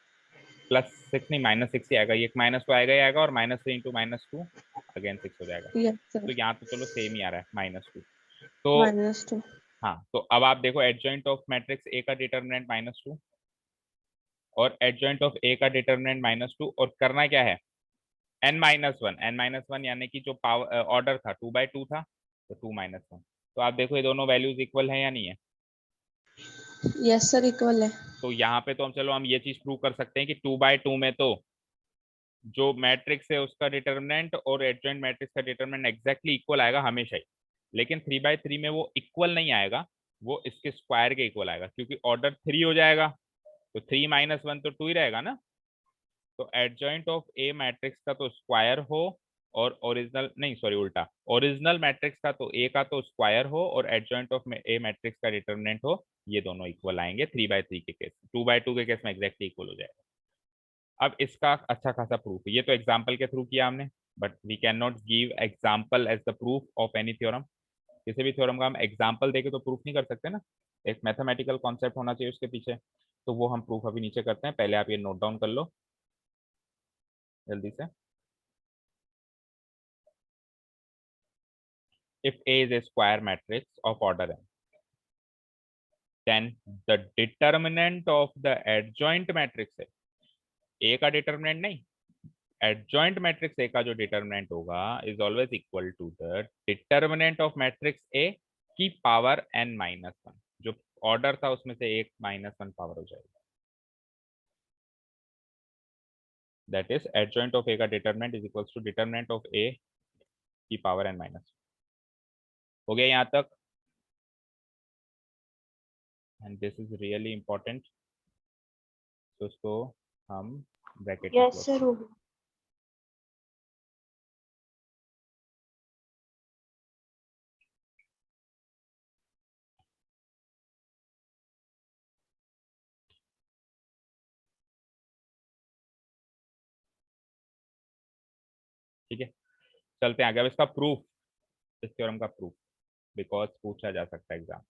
S1: +6 नहीं, -6 ही आएगा, ये माइनस तो आएगा ही आएगा, और -3 इंटू -2 अगेन 6 हो जाएगा।
S2: यस सर
S1: तो यहाँ तो चलो सेम ही आ रहा है -2। तो
S2: -2
S1: हाँ, तो अब आप देखो एडजॉइंट ऑफ मैट्रिक्स ए का डिटरमिनेंट -2 और एडजॉइंट ऑफ ए का डिटरमिनेंट -2, और करना क्या है, n-1 यानी कि जो पावर ऑर्डर था 2/2 था, तो 2 - 1। तो आप देखो ये दोनों वैल्यूज इक्वल है या नहीं है?
S2: यस सर इक्वल है।
S1: तो यहाँ पे तो हम ये चीज प्रूव कर सकते हैं कि 2/2 में तो जो मैट्रिक्स है उसका डिटरमिनेंट और एडजॉइंट मैट्रिक्स का डिटरमिनेंट एग्जैक्टली इक्वल आएगा हमेशा ही। लेकिन 3/3 में वो इक्वल नहीं आएगा, वो इसके स्क्वायर के इक्वल आएगा, क्योंकि ऑर्डर 3 हो जाएगा, तो 3 - 1 तो 2 ही रहेगा ना। तो एडजॉइंट ऑफ ए मैट्रिक्स का तो स्क्वायर हो, और ओरिजिनल नहीं, सॉरी उल्टा, ओरिजिनल मैट्रिक्स का तो ए का तो स्क्वायर हो, और एडजॉइंट ऑफ ए मैट्रिक्स का डिटरमिनेंट हो, ये दोनों इक्वल आएंगे 3/3 के केस। 2/2 के केस में एग्जैक्टली इक्वल हो जाएगा। अब इसका अच्छा खासा प्रूफ है, ये तो एग्जाम्पल के थ्रू किया हमने, but we can not give example as the proof of any theorem. किसी भी थ्योरम का हम एग्जाम्पल देके तो प्रूफ नहीं कर सकते ना, एक मैथमेटिकल कॉन्सेप्ट होना चाहिए उसके पीछे। तो वो हम प्रूफ अभी नीचे करते हैं, पहले आप ये नोट डाउन कर लो जल्दी से। If A is a square matrix of order n, then the determinant of the adjoint matrix है, A का डिटरमिनेंट नहीं, एडजॉइंट मैट्रिक्स ए का जो डिटरमिनेंट होगा is always equal to the determinant of matrix A की power n-1। जो order था उसमें से एक -1 पावर हो जाएगा, that is adjoint of A का determinant is equal to determinant of A की पावर n-1। हो गया यहाँ तक? And this is really important, तो उसको हम ब्रैकेट में
S2: यस
S1: क्लोज
S2: सर
S1: करें।
S2: हो गया।
S1: ठीक है, चलते हैं आगे। अब इसका प्रूफ, इस थ्योरम का प्रूफ, बिकॉज पूछा जा सकता है एग्जाम।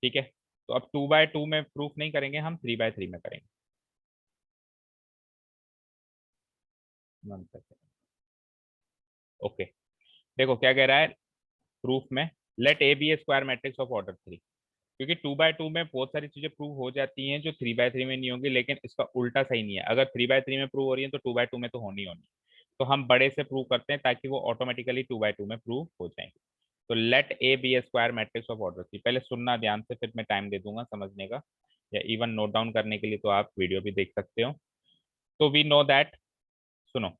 S1: ठीक है, तो अब 2/2 में प्रूफ नहीं करेंगे, हम 3/3 में करेंगे। ओके, देखो क्या कह रहा है प्रूफ में, let A be a square matrix of order 3। क्योंकि 2/2 में बहुत सारी चीजें प्रूव हो जाती हैं जो 3/3 में नहीं होंगी, लेकिन इसका उल्टा सही नहीं है, अगर 3/3 में प्रूव हो रही है तो 2/2 में तो होनी होनी। तो हम बड़े से प्रूव करते हैं ताकि वो ऑटोमेटिकली 2/2 में प्रूव हो जाएंगे। तो let A be a square matrix of order 3, पहले सुनना ध्यान से, फिर मैं टाइम दे दूंगा समझने का, या इवन नोट डाउन करने के लिए तो आप वीडियो भी देख सकते हो। तो वी नो दैट, सुनो,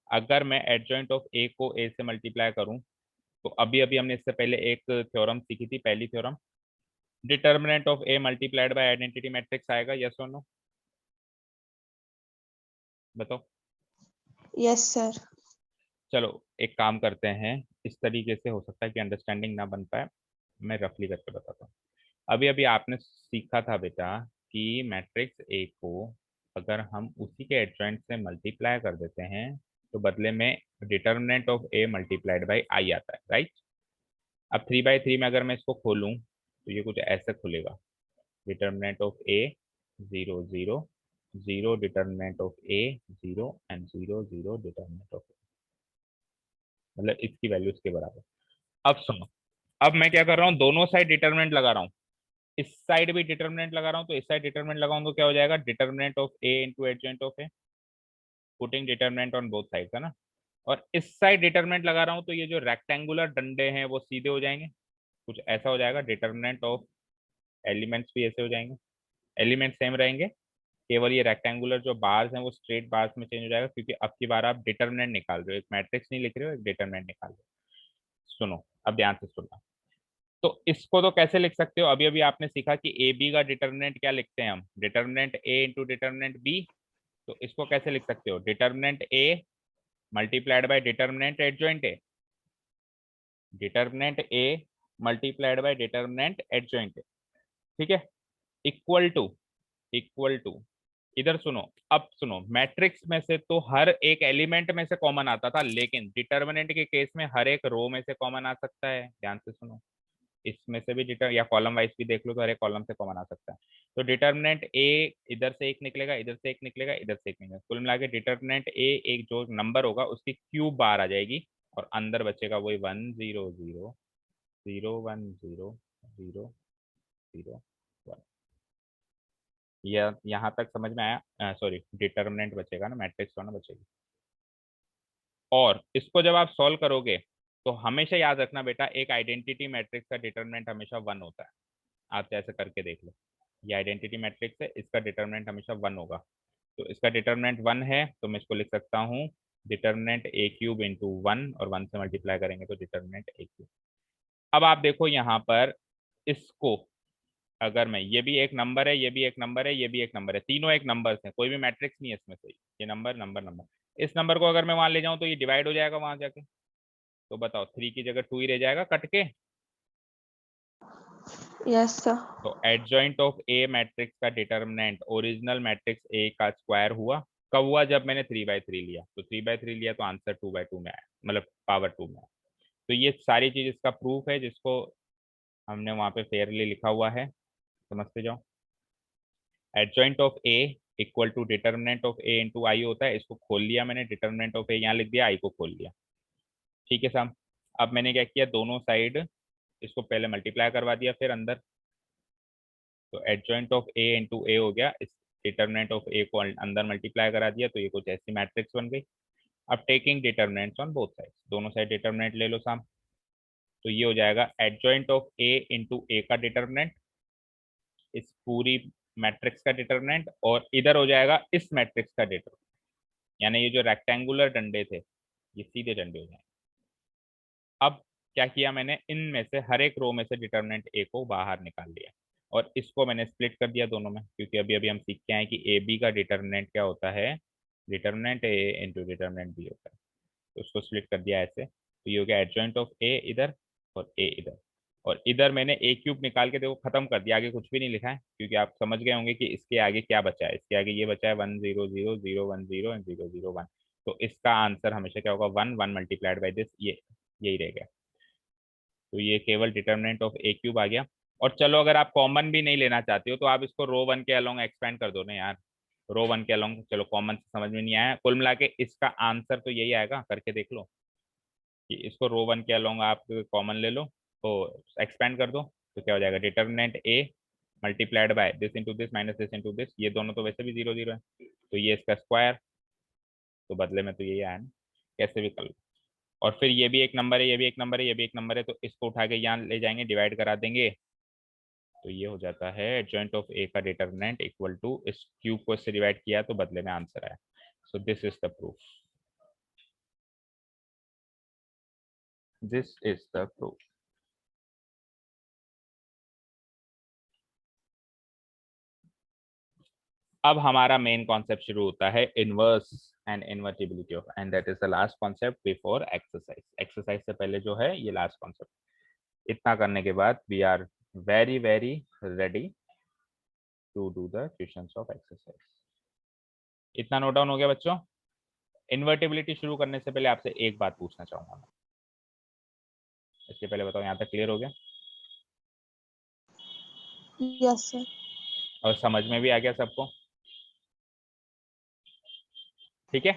S1: अगर मैं एडजॉइंट ऑफ ए को ए से मल्टीप्लाई करूं, तो अभी अभी हमने इससे पहले एक थ्योरम सीखी थी, पहली theorem, determinant of A multiplied by identity matrix आएगा, यस और नो? बताओ।
S2: Yes sir.
S1: चलो एक काम करते हैं, इस तरीके से हो सकता है कि अंडरस्टैंडिंग ना बन पाए, मैं रफली करके बताता हूँ। अभी अभी आपने सीखा था बेटा कि मैट्रिक्स ए को अगर हम उसी के एडजॉइंट से मल्टीप्लाई कर देते हैं, तो बदले में determinant of A multiplied by I आता है, राइट? अब 3/3 में अगर मैं इसको खोलूं तो ये कुछ ऐसे खुलेगा, determinant of A 0 0 0, determinant of A 0 and 0 0 determinant of A, मतलब इसकी वैल्यू इसके बराबर। अब सुनो, अब मैं क्या कर रहा हूँ, दोनों साइड डिटर्मिनेंट लगा रहा हूँ, इस साइड भी डिटर्मिनेंट लगा रहा हूँ, तो इस साइड डिटर्मिनेंट लगाऊं तो क्या हो जाएगा, determinant of A into adjoint of A, putting determinant on both side, है ना। और इस साइड डिटर्मिनेंट लगा रहा हूँ, तो ये जो रेक्टेंगुलर डंडे हैं वो सीधे हो जाएंगे, कुछ ऐसा हो जाएगा, डिटर्मिनेंट ऑफ एलिमेंट्स भी ऐसे हो जाएंगे, एलिमेंट सेम रहेंगे, केवल ये रेक्टेंगुलर जो बार्स हैं वो स्ट्रेट बार्स में चेंज हो जाएगा, क्योंकि अब की बार आप डिटर्मिनेंट निकाल रहे हो, एक मैट्रिक्स नहीं लिख रहे हो, एक डिटर्मिनेंट निकाल रहे हो। सुनो, अब ध्यान से सुनना। तो इसको तो कैसे लिख सकते हो, अभी अभी आपने सीखा कि ए बी का डिटर्मिनेंट क्या लिखते हैं हम, डिटर्मिनेंट ए इंटू डिटर्मिनेंट बी। तो इसको कैसे लिख सकते हो, determinant A multiplied by determinant adjoint A, determinant A multiplied by determinant adjoint, ठीक है, इक्वल टू इधर सुनो, अब सुनो, मैट्रिक्स में से तो हर एक एलिमेंट में से कॉमन आता था, लेकिन डिटर्मिनेंट के केस में हर एक रो में से कॉमन आ सकता है। ध्यान से सुनो, इसमें से भी डिटर या कॉलम वाइज भी देख लो तो हर एक कॉलम से कॉमन आ सकता है। तो डिटर्मिनेंट ए इधर से एक निकलेगा, इधर से एक निकलेगा, इधर से एक निकलेगा, कुल मिला के डिटर्मिनेंट ए एक जो नंबर होगा उसकी क्यूब बार आ जाएगी, और अंदर बचेगा वही 1 0 0 0 1 0 0 0 1। यहाँ तक समझ में आया? सॉरी, डिटर्मिनेंट बचेगा ना, मैट्रिक्स होना बचेगी। और इसको जब आप सॉल्व करोगे तो हमेशा याद रखना बेटा, एक आइडेंटिटी मैट्रिक्स का डिटर्मिनेंट हमेशा 1 होता है। आप ऐसे करके देख लो, ये आइडेंटिटी मैट्रिक्स है, इसका डिटर्मिनेंट हमेशा 1 होगा। तो इसका डिटर्मिनेंट 1 है, तो मैं इसको लिख सकता हूँ डिटर्मिनेंट ए क्यूब इंटू 1, और 1 से मल्टीप्लाई करेंगे तो डिटर्मिनेंट ए क्यूब। अब आप देखो यहाँ पर, इसको अगर मैं, ये भी एक नंबर है, ये भी एक नंबर है, ये भी एक नंबर है, तीनों एक नंबर है, कोई भी मैट्रिक्स नहीं है इसमें से, ये नंबर नंबर नंबर। इस नंबर को अगर मैं वहां ले जाऊं तो ये डिवाइड हो जाएगा वहां जाके, तो बताओ 3 की जगह 2 ही रह जाएगा कट के।
S2: Yes sir.
S1: तो एडजॉइंट ऑफ ए मैट्रिक्स का डिटर्मिनेंट ओरिजिनल मैट्रिक्स ए का स्क्वायर हुआ। कब हुआ? जब मैंने 3/3 लिया, तो 3/3 लिया तो आंसर 2/2 में आया, मतलब पावर 2 में आया। तो ये सारी चीज इसका प्रूफ है, जिसको हमने वहां पे फेयरली लिखा हुआ है, समझते जाओ। Adjoint of A equal to determinant of A into I होता है, इसको खोल लिया मैंने, डिटर्मिनेंट ऑफ ए यहाँ लिख दिया, आई को खोल लिया, ठीक है साहब। अब मैंने क्या किया, दोनों साइड इसको पहले मल्टीप्लाई करवा दिया, फिर अंदर, तो एडजॉइंट ऑफ ए इंटू ए हो गया, इस डिटर्मिनेंट ऑफ ए को अंदर मल्टीप्लाई करा दिया, तो ये कुछ ऐसी मैट्रिक्स बन गई। अब taking determinants on both side, दोनों साइड डिटर्मिनेंट ले लो साहब, तो ये हो जाएगा एडजॉइंट ऑफ ए इंटू ए का डिटर्मिनेंट, इस पूरी मैट्रिक्स का डिटर्मिनेंट, और इधर हो जाएगा इस मैट्रिक्स का डिटर्मिनेंट, यानी ये जो रेक्टेंगुलर डंडे थे ये सीधे डंडे हो जाएंगे। अब क्या किया मैंने, इनमें से हर एक रो में से डिटर्मिनेंट ए को बाहर निकाल लिया, और इसको मैंने स्प्लिट कर दिया दोनों में, क्योंकि अभी अभी हम सीख के आए कि ए बी का डिटर्मिनेंट क्या होता है, डिटर्मिनेंट ए इंटू डिटर्मिनेंट बी होता है। तो उसको स्प्लिट कर दिया ऐसे, तो ये हो गया एडजॉइंट ऑफ ए इधर और ए इधर, और इधर मैंने ए क्यूब निकाल के देखो खत्म कर दिया, आगे कुछ भी नहीं लिखा है, क्योंकि आप समझ गए होंगे कि इसके आगे क्या बचा है। इसके आगे ये बचा है 1 0 0 0 1 0 एंड 0 0 1, तो इसका आंसर हमेशा क्या होगा, 1 1 मल्टीप्लाइड बाई दिस, ये यही रहेगा। तो ये केवल डिटर्मिनेंट ऑफ ए क्यूब आ गया। और चलो अगर आप कॉमन भी नहीं लेना चाहते हो तो आप इसको रो 1 के अलोंग एक्सपेंड कर दो ना यार, रो 1 के अलोंग, चलो कॉमन से समझ में नहीं आया, कुल मिला के इसका आंसर तो यही आएगा, करके देख लो कि इसको रो 1 के अलोंग आप कॉमन ले लो तो एक्सपेंड कर दो, तो क्या हो जाएगा, determinant A multiplied by this into this minus this into this, ये दोनों तो वैसे भी 0 0 है, तो ये इसका स्क्वायर, तो बदले में तो यही आया ना, कैसे भी कर लो। और फिर ये भी एक नंबर है, ये भी एक नंबर है, ये भी एक नंबर है, तो इसको उठा के यहाँ ले जाएंगे, डिवाइड करा देंगे, तो ये हो जाता है एडजॉइंट ऑफ ए का डिटर्मिनेंट इक्वल टू, इस क्यूब को इससे डिवाइड किया तो बदले में आंसर आया। So this is the proof, this is the proof. अब हमारा मेन कॉन्सेप्ट शुरू होता है, inverse and invertibility of, and that is the last concept before exercise. Exercise से पहले जो है ये लास्ट कॉन्सेप्ट। इतना करने के बाद we are very very ready to do the questions of exercise. इतना नोट डाउन हो गया बच्चों? इन्वर्टिबिलिटी शुरू करने से पहले आपसे एक बात पूछना चाहूंगा मैं, इसके पहले बताओ, यहाँ तक क्लियर हो गया
S2: यस सर।
S1: और समझ में भी आ गया सबको? ठीक है,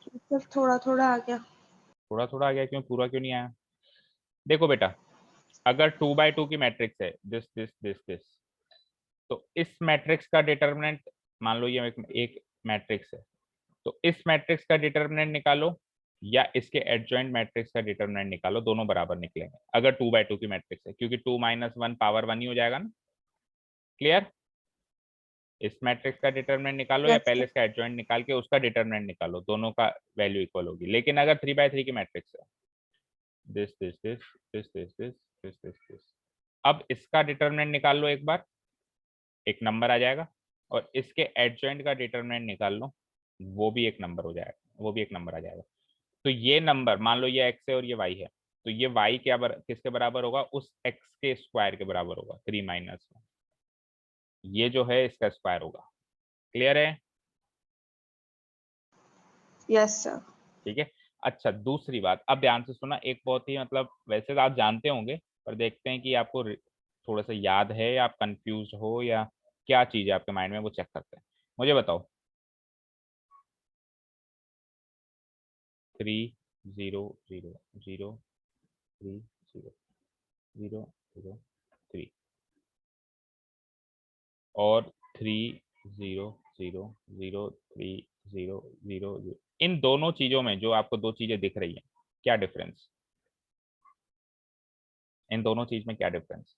S2: सर थोड़ा थोड़ा आ गया।
S1: थोड़ा थोड़ा आ गया, क्यों पूरा क्यों नहीं आया? देखो बेटा, अगर 2/2 की मैट्रिक्स है, दिस दिस दिस दिस, तो इस मैट्रिक्स का डिटर्मिनेंट, मान लो ये एक मैट्रिक्स है, तो इस मैट्रिक्स का डिटर्मिनेंट निकालो या इसके एडजॉइंट मैट्रिक्स का डिटर्मिनेंट निकालो, दोनों बराबर निकलेंगे अगर 2/2 की मैट्रिक्स है, क्योंकि 2 - 1 पावर 1 ही हो जाएगा ना। क्लियर? इस मैट्रिक्स का डिटरमिनेंट निकालो या
S2: यस
S1: पहले
S2: सर।
S1: इसका एडजॉइंट निकाल के उसका डिटरमिनेंट निकालो, दोनों का वैल्यू इक्वल होगी। लेकिन अगर 3/3 की मैट्रिक्स है, this this this this this this this this this, अब इसका डिटरमिनेंट निकाल लो एक बार, एक नंबर आ जाएगा, और इसके एडजॉइंट का डिटरमिनेंट निकाल लो, वो भी एक नंबर हो जाएगा, वो भी एक नंबर आ जाएगा। तो ये नंबर मान लो ये एक्स है और ये वाई है, तो ये y किसके बराबर होगा, उस x के स्क्वायर के बराबर होगा, 3 माइनस 1, ये जो है इसका स्क्वायर होगा। क्लियर है?
S2: Yes sir.
S1: ठीक है। अच्छा, दूसरी बात, अब ध्यान से सुना, एक बहुत ही मतलब वैसे तो आप जानते होंगे, पर देखते हैं कि आपको थोड़ा सा याद है या आप कंफ्यूज हो या क्या चीज है आपके माइंड में, वो चेक करते हैं। मुझे बताओ, 3 0 0 0 3 0 0 0 3 और 3 0 0 0 3 0 0, इन दोनों चीजों में जो आपको दो चीजें दिख रही हैं, क्या डिफरेंस, इन दोनों चीज में क्या डिफरेंस?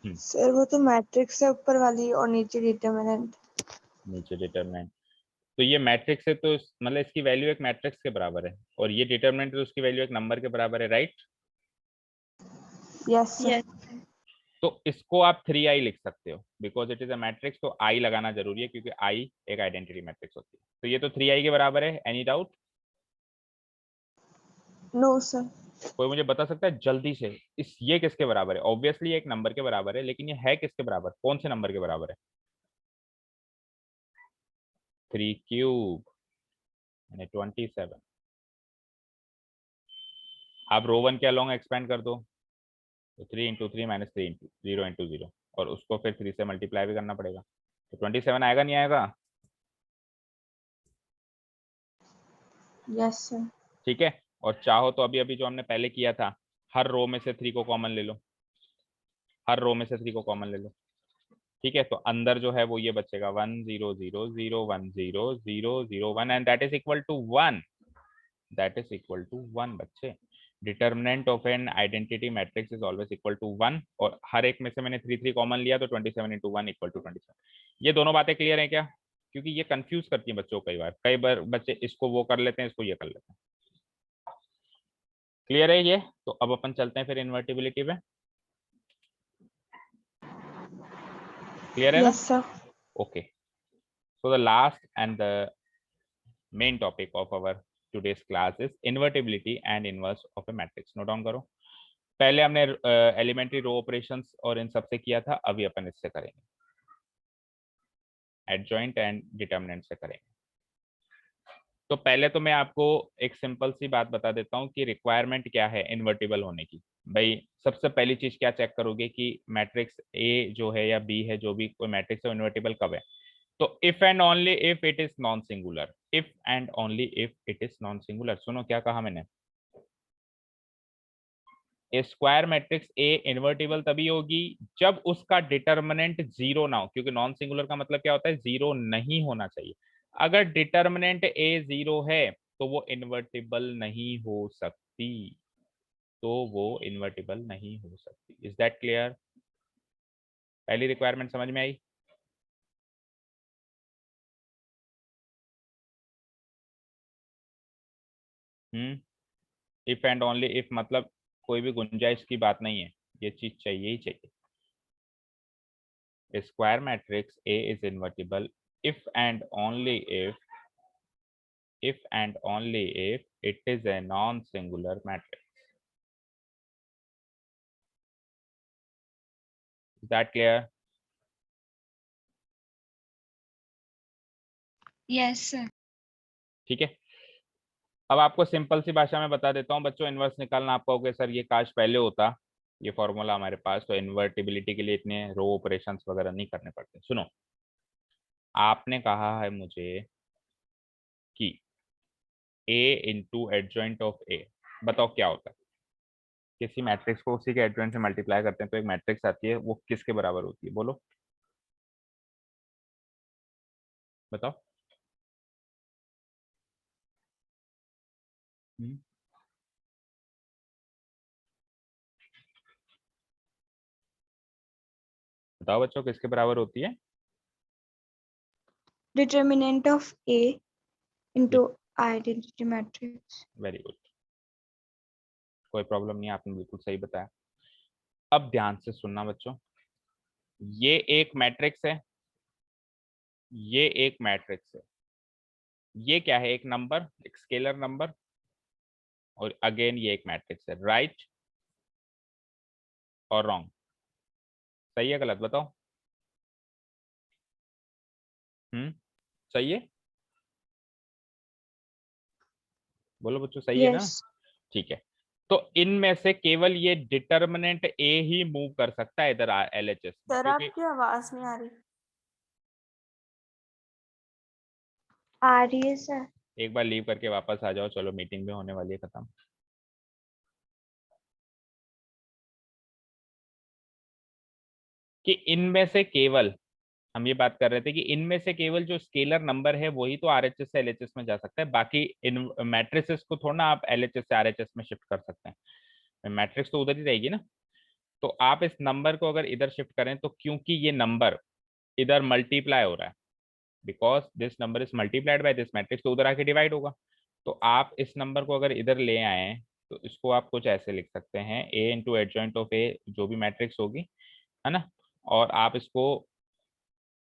S2: सर वो तो मैट्रिक्स है ऊपर वाली और नीचे डिटरमिनेंट।
S1: नीचे डिटरमिनेंट, तो ये मैट्रिक्स है तो मतलब इसकी वैल्यू एक मैट्रिक्स के बराबर है, और ये डिटरमिनेंट है तो उसकी वैल्यू एक नंबर के बराबर है, राइट?
S2: Yes sir.
S1: तो इसको आप 3i लिख सकते हो, because it is a matrix, तो i लगाना जरूरी है क्योंकि i एक आइडेंटिटी मैट्रिक्स होती है। तो ये तो 3i के बराबर है, एनी डाउट?
S2: No sir.
S1: कोई मुझे बता सकता है जल्दी से, ये किसके बराबर है? ऑब्वियसली एक नंबर के बराबर है, लेकिन ये है किसके बराबर, कौन से नंबर के बराबर है? 3³ यानी 27। आप रो 1 के अलोंग एक्सपेंड कर दो, तो 3 × 3 - 3 0 × 0, और उसको फिर 3 से मल्टीप्लाई भी करना पड़ेगा, तो 27 आएगा, नहीं आएगा?
S2: Yes sir.
S1: ठीक है। और चाहो तो अभी अभी जो हमने पहले किया था, हर रो में से 3 को कॉमन ले लो, हर रो में से 3 को कॉमन ले लो। ठीक है, तो अंदर जो है वो ये बचेगा 1 0 0 0 1 0 0 0 1, and that is equal to 1, that is equal to 1 बच्चे। Determinant of an identity matrix is always equal to 1, और हर एक में से मैंने 3 3 कॉमन लिया, तो 27 × 1 = 27। ये दोनों बातें क्लियर है क्या? क्योंकि ये कंफ्यूज करती हैं बच्चों को, कई बार बच्चे इसको वो कर लेते हैं, इसको ये कर लेते हैं। क्लियर है ये? तो अब अपन चलते हैं फिर इन्वर्टिबिलिटी पे। क्लियर है ना?
S2: Yes sir.
S1: Okay, so the last and the main topic of our today's class is invertibility and inverse of a matrix. Note down करो। पहले हमने एलिमेंट्री रो ऑपरेशंस और इन सब से किया था, अभी अपन इससे करेंगे, एडजॉइंट एंड डिटर्मिनेंट से करेंगे। तो पहले तो मैं आपको एक सिंपल सी बात बता देता हूँ कि रिक्वायरमेंट क्या है इन्वर्टिबल होने की। भाई सबसे पहली चीज क्या चेक करोगे कि मैट्रिक्स ए जो है या बी है, जो भी कोई मैट्रिक्स है, इन्वर्टिबल कब है? तो if and only if it is non singular, if and only if it is non singular. सुनो क्या कहा मैंने, स्क्वायर मैट्रिक्स ए इन्वर्टिबल तभी होगी जब उसका डिटर्मिनेंट जीरो ना हो, क्योंकि नॉन सिंगुलर का मतलब क्या होता है, जीरो नहीं होना चाहिए। अगर डिटर्मिनेंट ए जीरो है तो वो इन्वर्टिबल नहीं हो सकती, तो वो इन्वर्टिबल नहीं हो सकती। Is that clear? पहली रिक्वायरमेंट समझ में आई? इफ एंड ओनली इफ मतलब कोई भी गुंजाइश की बात नहीं है, ये चीज चाहिए ही चाहिए। A square matrix A is invertible if and only if and only if it is a non-singular matrix. Is that clear?
S4: Yes sir.
S1: ठीक है। अब आपको सिंपल सी भाषा में बता देता हूँ बच्चों, इन्वर्स निकालना। आप कहोगे सर ये काश पहले होता ये फॉर्मूला हमारे पास, तो इन्वर्टिबिलिटी के लिए इतने रो ऑपरेशंस वगैरह नहीं करने पड़ते। सुनो, आपने कहा है मुझे कि a into adjoint of a, बताओ क्या होता है? किसी मैट्रिक्स को उसी के एडजॉइंट से मल्टीप्लाई करते हैं तो एक मैट्रिक्स आती है, वो किसके बराबर होती है, बोलो बताओ। हम्म, बताओ बच्चों किसके बराबर होती है?
S2: Determinant of A into identity matrix.
S1: Very good, कोई प्रॉब्लम नहीं, आपने बिल्कुल सही बताया। अब ध्यान से सुनना बच्चों, ये एक मैट्रिक्स है, ये एक मैट्रिक्स है, ये क्या है, एक नंबर, एक स्केलर नंबर, और अगेन ये एक मैट्रिक्स है। राइट और रॉन्ग? सही है गलत बताओ? सही है? बोलो बच्चों, सही है ना?
S2: यस
S1: ठीक है। तो इनमें से केवल ये डिटर्मिनेंट ए ही मूव कर सकता है इधर एलएचएस में,
S2: सर,
S1: क्योंकि
S2: आपकी आवाज नहीं आ रही। आ रही है सर।
S1: एक बार लीव करके वापस आ जाओ। चलो मीटिंग भी होने वाली है खत्म। कि इनमें से केवल, हम ये बात कर रहे थे कि इनमें से केवल जो स्केलर नंबर है वही तो आरएचएस से एलएचएस में जा सकता है, बाकी इन मैट्रिसेस को थोड़ा ना आप एलएचएस से आरएचएस में शिफ्ट कर सकते हैं। मैट्रिक्स तो उधर ही रहेगी ना। तो आप इस नंबर को अगर इधर शिफ्ट करें तो क्योंकि ये नंबर इधर मल्टीप्लाई हो रहा है, because this number is multiplied by this matrix, तो उधर आके डिवाइड होगा। तो आप इस नंबर को अगर इधर ले आए तो इसको आप कुछ ऐसे लिख सकते हैं, ए इंटू एडजॉइंट ऑफ ए, जो भी मैट्रिक्स होगी, है ना। और आप इसको,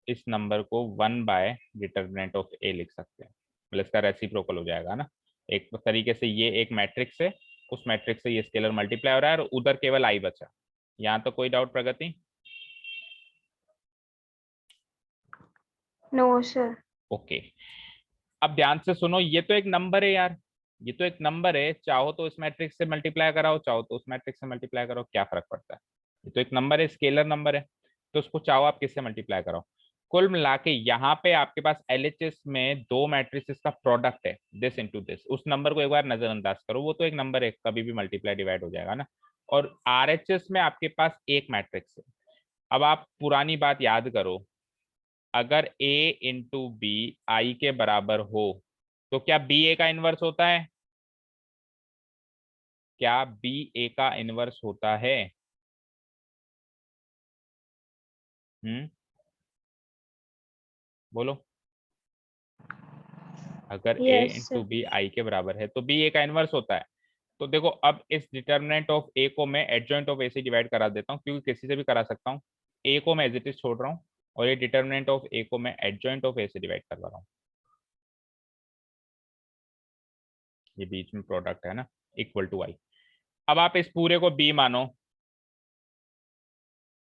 S1: इस नंबर को 1 बाय डिटर्मिनेंट ऑफ ए लिख सकते हैं, मतलब इसका रेसिप्रोकल हो जाएगा ना। एक तरीके से ये एक मैट्रिक्स है, उस मैट्रिक्स से ये स्केलर मल्टीप्लाई हो रहा है, और उधर केवल आई बचा। यहाँ तो कोई doubt Pragati?
S2: No sir.
S1: Okay. अब ध्यान से सुनो, ये तो एक नंबर है यार, ये तो एक नंबर है, चाहो तो इस मैट्रिक्स से मल्टीप्लाई कराओ, चाहो तो उस मैट्रिक्स से मल्टीप्लाई करो, क्या फर्क पड़ता है? ये तो एक नंबर है, स्केलर नंबर है, तो उसको चाहो आप किससे मल्टीप्लाई कराओ। कुल मिला के यहाँ पे आपके पास एलएचएस में दो मैट्रिसेस का प्रोडक्ट है, दिस इनटू दिस। उस नंबर को एक बार नजरअंदाज करो, वो तो एक नंबर है, कभी भी मल्टीप्लाई डिवाइड हो जाएगा ना। और आरएचएस में आपके पास एक मैट्रिक्स है। अब आप पुरानी बात याद करो, अगर a इंटू बी आई के बराबर हो तो क्या बी ए का इनवर्स होता है? क्या बी ए का इनवर्स होता है? हम्म, बोलो। अगर a
S2: yes
S1: into
S2: sir.
S1: B I के बराबर है तो बी ए का इनवर्स होता है। तो देखो, अब इस डिटर्मिनेंट ऑफ ए को मैं एडजॉइंट ऑफ ए से डिवाइड करा देता हूँ, क्योंकि किसी से भी करा सकता हूँ। ए को मैं एज इट इज छोड़ रहा हूँ, और ये डिटर्मिनेंट ऑफ ए को मैं एडजॉइंट ऑफ ए से डिवाइड करवा रहा हूँ। ये बीच में प्रोडक्ट है ना, इक्वल टू आई। अब आप इस पूरे को बी मानो,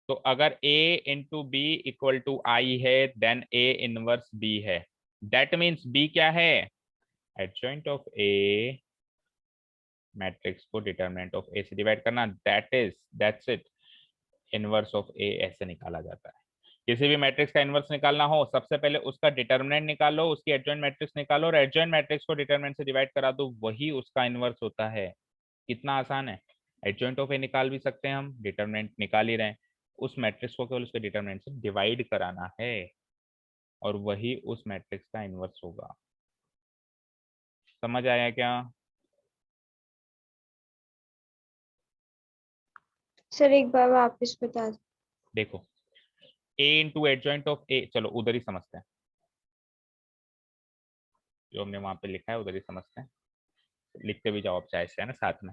S1: तो अगर a into B equal to I है, देन a इनवर्स b है। दैट मीन्स b क्या है? एडजॉइंट ऑफ a, मैट्रिक्स को डिटरमिनेंट ऑफ a से डिवाइड करना, that's it. Inverse of a ऐसे निकाला जाता है। किसी भी मैट्रिक्स का इनवर्स निकालना हो, सबसे पहले उसका डिटरमिनेंट निकालो, उसकी एडजॉइंट मैट्रिक्स निकालो, और एडजॉइंट मैट्रिक्स को डिटरमिनेंट से डिवाइड करा दो, वही उसका इनवर्स होता है। कितना आसान है। एडजॉइंट ऑफ ए निकाल भी सकते हैं हम, डिटरमिनेंट निकाल ही रहे हैं। उस मैट्रिक्स को केवल उसके डिटरमिनेंट से डिवाइड कराना है, और वही उस मैट्रिक्स का इनवर्स होगा। समझ आया क्या?
S2: सर एक बार वापस बता दो।
S1: देखो, ए इंटू एडजॉइंट ऑफ ए, चलो उधर ही समझते हैं, जो हमने वहां पे लिखा है उधर ही समझते हैं। लिखते भी जाओ आप चाहे से, है ना, साथ में।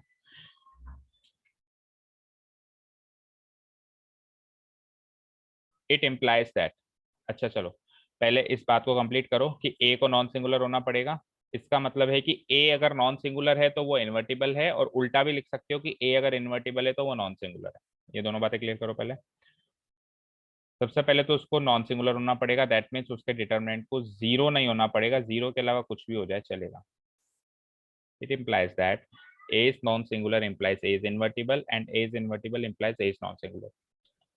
S1: इट इम्प्लाइज दैट, अच्छा चलो पहले इस बात को कंप्लीट करो कि ए को नॉन सिंगुलर होना पड़ेगा। इसका मतलब है कि ए अगर नॉन सिंगुलर है तो वो इन्वर्टिबल है, और उल्टा भी लिख सकते हो कि ए अगर इन्वर्टिबल है तो वो नॉन सिंगुलर है। ये दोनों बातें क्लियर करो पहले। सबसे पहले तो उसको नॉन सिंगुलर होना पड़ेगा, दैट मीन्स उसके डिटरमिनेंट को जीरो नहीं होना पड़ेगा, जीरो के अलावा कुछ भी हो जाए चलेगा। It implies that a is non singular implies a is invertible, and a is invertible implies a is non singular।